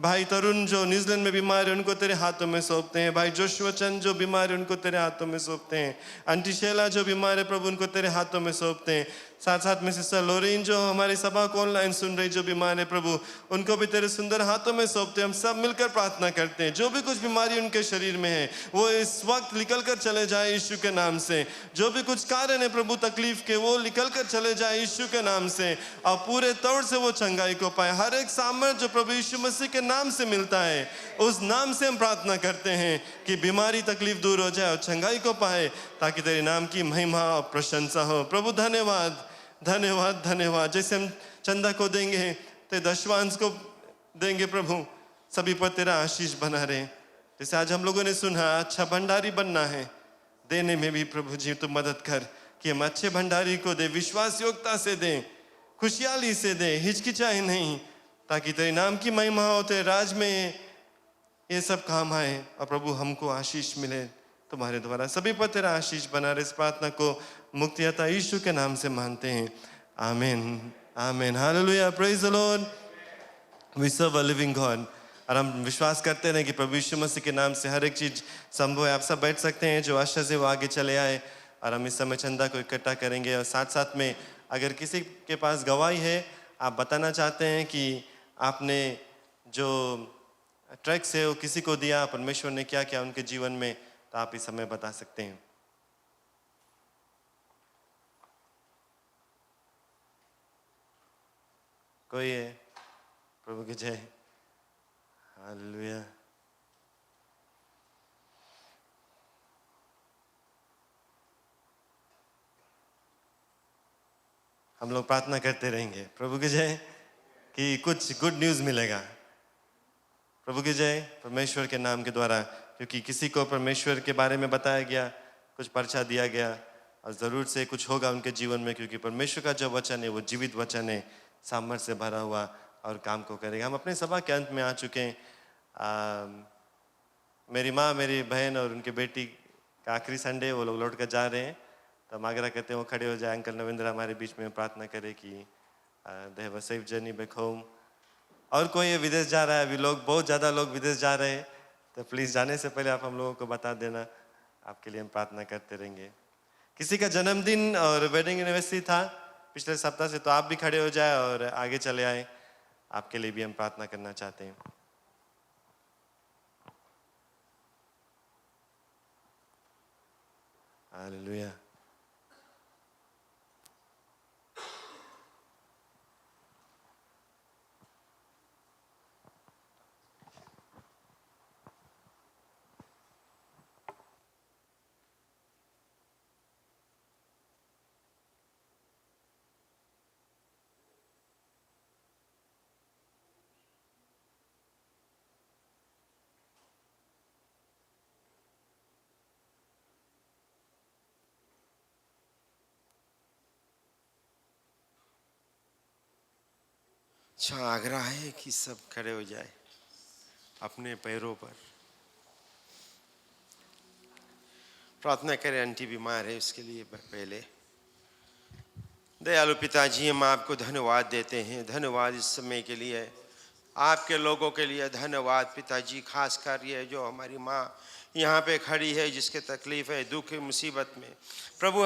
भाई तरुण जो न्यूजीलैंड में बीमार है उनको तेरे हाथों में सौंपते हैं, भाई जोशुआ चंद जो बीमार है उनको तेरे हाथों में सौंपते हैं, आंटी शैला जो बीमार है प्रभु उनको तेरे हाथों में सौंपते हैं। साथ साथ में सिस्टर लोरीन जो हमारी सभा को ऑनलाइन सुन रही जो बीमार है प्रभु उनको भी तेरे सुंदर हाथों में सौंपते हैं। हम सब मिलकर प्रार्थना करते हैं जो भी कुछ बीमारी उनके शरीर में है वो इस वक्त निकल कर चले जाए यीशु के नाम से, जो भी कुछ कारण है प्रभु तकलीफ के वो निकल कर चले जाए यीशु के नाम से, और पूरे तौर से वो चंगाई को पाए। हर एक सामर्थ्य जो प्रभु यीशु मसीह के नाम से मिलता है उस नाम से हम प्रार्थना करते हैं कि बीमारी तकलीफ दूर हो जाए और चंगाई को पाए, ताकि तेरे नाम की महिमा और प्रशंसा हो। प्रभु धन्यवाद धन्यवाद धन्यवाद। जैसे हम चंदा को देंगे तो दशवांश को देंगे प्रभु, सभी पर तेरा आशीष बना रहे। जैसे आज हम लोगों ने सुना अच्छा भंडारी बनना है, देने में भी प्रभु जी तू मदद कर कि हम अच्छे भंडारी को दे, विश्वास योग्यता से दें, खुशहाली से दें, हिचकिचाए नहीं, ताकि तेरे नाम की महिमा हो, तेरे राज में ये सब काम आए और प्रभु हमको आशीष मिले तुम्हारे द्वारा। सभी पर तेरा आशीष बना रहे। इस प्रार्थना को मुक्तिदाता यीशु के नाम से मानते हैं, आमीन आमीन hallelujah. Praise the Lord, we serve a living God. और हम विश्वास करते हैं कि प्रभु यीशु मसीह के नाम से हर एक चीज संभव है। आप सब बैठ सकते हैं, जो आशा से वो आगे चले आए, और हम इस समय चंदा को इकट्ठा करेंगे। और साथ साथ में अगर किसी के पास गवाही है, आप बताना चाहते हैं कि आपने जो ट्रैक्स है वो किसी को दिया, परमेश्वर ने क्या किया उनके जीवन में, तो आप इस समय बता सकते हैं। कोई है? प्रभु की जय, हालेलुया। हम लोग प्रार्थना करते रहेंगे प्रभु की जय कि कुछ गुड न्यूज़ मिलेगा। प्रभु की जय, परमेश्वर के नाम के द्वारा, क्योंकि किसी को परमेश्वर के बारे में बताया गया, कुछ पर्चा दिया गया, और ज़रूर से कुछ होगा उनके जीवन में, क्योंकि परमेश्वर का जो वचन है वो जीवित वचन है, सामर्थ्य से भरा हुआ और काम को करेगा। हम अपने सभा के अंत में आ चुके हैं। मेरी माँ, मेरी बहन और उनकी बेटी का आखिरी संडे, वो लोग लौट कर जा रहे हैं, तो हम आग्रह करते हैं वो खड़े हो जाए। अंकल नविंद्र हमारे बीच में प्रार्थना करे कि they have a safe journey back home. और कोई विदेश जा रहा है, अभी लोग बहुत ज़्यादा लोग विदेश जा रहे हैं, तो प्लीज़ जाने से पहले आप हम लोगों को बता देना, आपके लिए हम प्रार्थना करते रहेंगे। किसी का जन्मदिन और वेडिंग एनिवर्सरी था पिछले सप्ताह से, तो आप भी खड़े हो जाए और आगे चले आए, आपके लिए भी हम प्रार्थना करना चाहते हैं। हालेलुया। अच्छा आग्रह है कि सब खड़े हो जाए अपने पैरों पर। प्रार्थना करें, आंटी बीमार है उसके लिए पहले। दयालु पिताजी, हम आपको धन्यवाद देते हैं, धन्यवाद इस समय के लिए, आपके लोगों के लिए धन्यवाद पिताजी। खास कर ये जो हमारी माँ यहाँ पे खड़ी है जिसके तकलीफ़ है, दुख है, मुसीबत में, प्रभु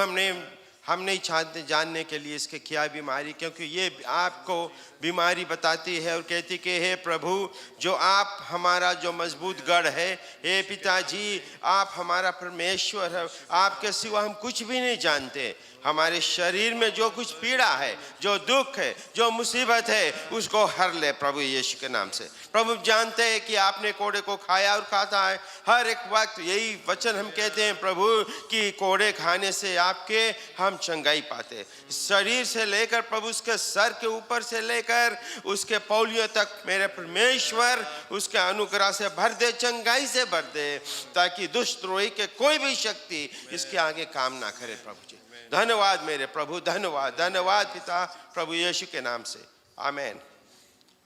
हम नहीं चाहते जानने के लिए इसके क्या बीमारी, क्योंकि ये आपको बीमारी बताती है और कहती कि हे प्रभु, जो आप हमारा जो मजबूत गढ़ है, हे पिताजी आप हमारा परमेश्वर है, आपके सिवा हम कुछ भी नहीं जानते। हमारे शरीर में जो कुछ पीड़ा है, जो दुख है, जो मुसीबत है, उसको हर ले प्रभु यीशु के नाम से। प्रभु जानते हैं कि आपने कोड़े को खाया और खाता है, हर एक वक्त यही वचन हम कहते हैं प्रभु कि कोड़े खाने से आपके हम चंगाई पाते। शरीर से लेकर प्रभु उसके सर के ऊपर से लेकर उसके पौलियों तक मेरे परमेश्वर उसके अनुग्रह से भर दे, चंगाई से भर दे, ताकि दुष्टद्रोही के कोई भी शक्ति इसके आगे काम ना करे। प्रभु जी धन्यवाद मेरे प्रभु, धन्यवाद, धन्यवाद पिता, प्रभु यीशु के नाम से, आमेन।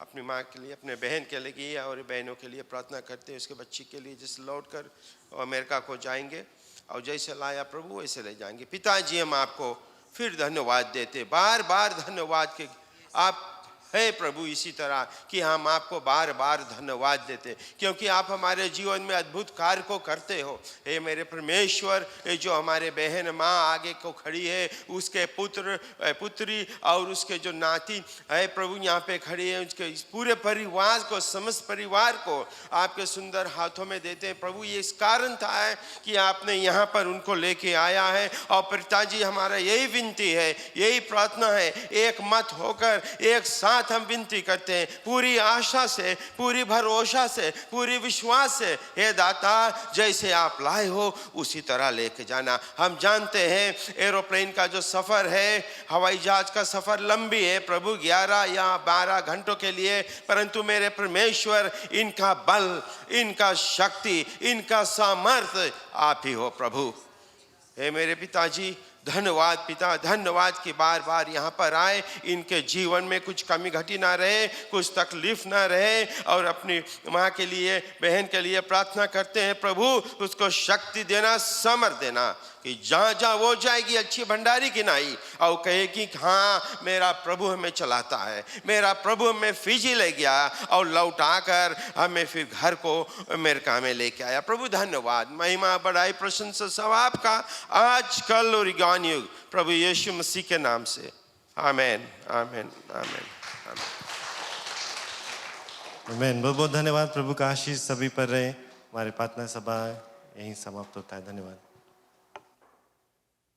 अपनी माँ के लिए, अपने बहन के लिए और बहनों के लिए प्रार्थना करते हैं, उसके बच्ची के लिए जिस लौट कर अमेरिका को जाएंगे और जैसे लाया प्रभु वैसे ले जाएंगे। पिताजी हम आपको फिर धन्यवाद देते, बार बार धन्यवाद के आप है प्रभु, इसी तरह कि हम आपको बार बार धन्यवाद देते, क्योंकि आप हमारे जीवन में अद्भुत कार्य को करते हो। हे मेरे परमेश्वर, ये जो हमारे बहन माँ आगे को खड़ी है, उसके पुत्र पुत्री और उसके जो नाती है प्रभु यहाँ पे खड़ी है, उसके इस पूरे परिवार को, समस्त परिवार को आपके सुंदर हाथों में देते हैं प्रभु। ये इस कारण था कि आपने यहाँ पर उनको लेके आया है, और पिताजी हमारा यही विनती है, यही प्रार्थना है, एक मत होकर एक साथ हम विनती करते हैं, पूरी आशा से, पूरी भरोसा से, पूरी विश्वास से, हे दाता जैसे आप लाए हो उसी तरह लेके जाना। हम जानते हैं एरोप्लेन का जो सफ़र है, हवाई जहाज का सफ़र लंबी है प्रभु, 11 या 12 घंटों के लिए, परंतु मेरे परमेश्वर इनका बल, इनका शक्ति, इनका सामर्थ्य आप ही हो प्रभु। हे मेरे पिताजी धन्यवाद पिता, धन्यवाद कि बार बार यहाँ पर आए, इनके जीवन में कुछ कमी घटी ना रहे, कुछ तकलीफ ना रहे, और अपनी माँ के लिए, बहन के लिए प्रार्थना करते हैं प्रभु, उसको शक्ति देना, समर्थ देना कि जहाँ जहाँ वो जाएगी अच्छी भंडारी की नाई, और कहेगी कि हाँ मेरा प्रभु हमें चलाता है, मेरा प्रभु हमें फिजी ले गया और लौटा कर हमें फिर घर को अमेरिका में लेके आया। प्रभु धन्यवाद, महिमा, बड़ाई, प्रशंसा सब आपका आज, कल और युगान युग, प्रभु यीशु मसीह के नाम से, आमेन, आमेन, आमेन, आमेन। आमेन। बहुत बहुत धन्यवाद। प्रभु का आशीष सभी पर रहे। हमारी प्रार्थना सभा यहीं समाप्त होता है। धन्यवाद।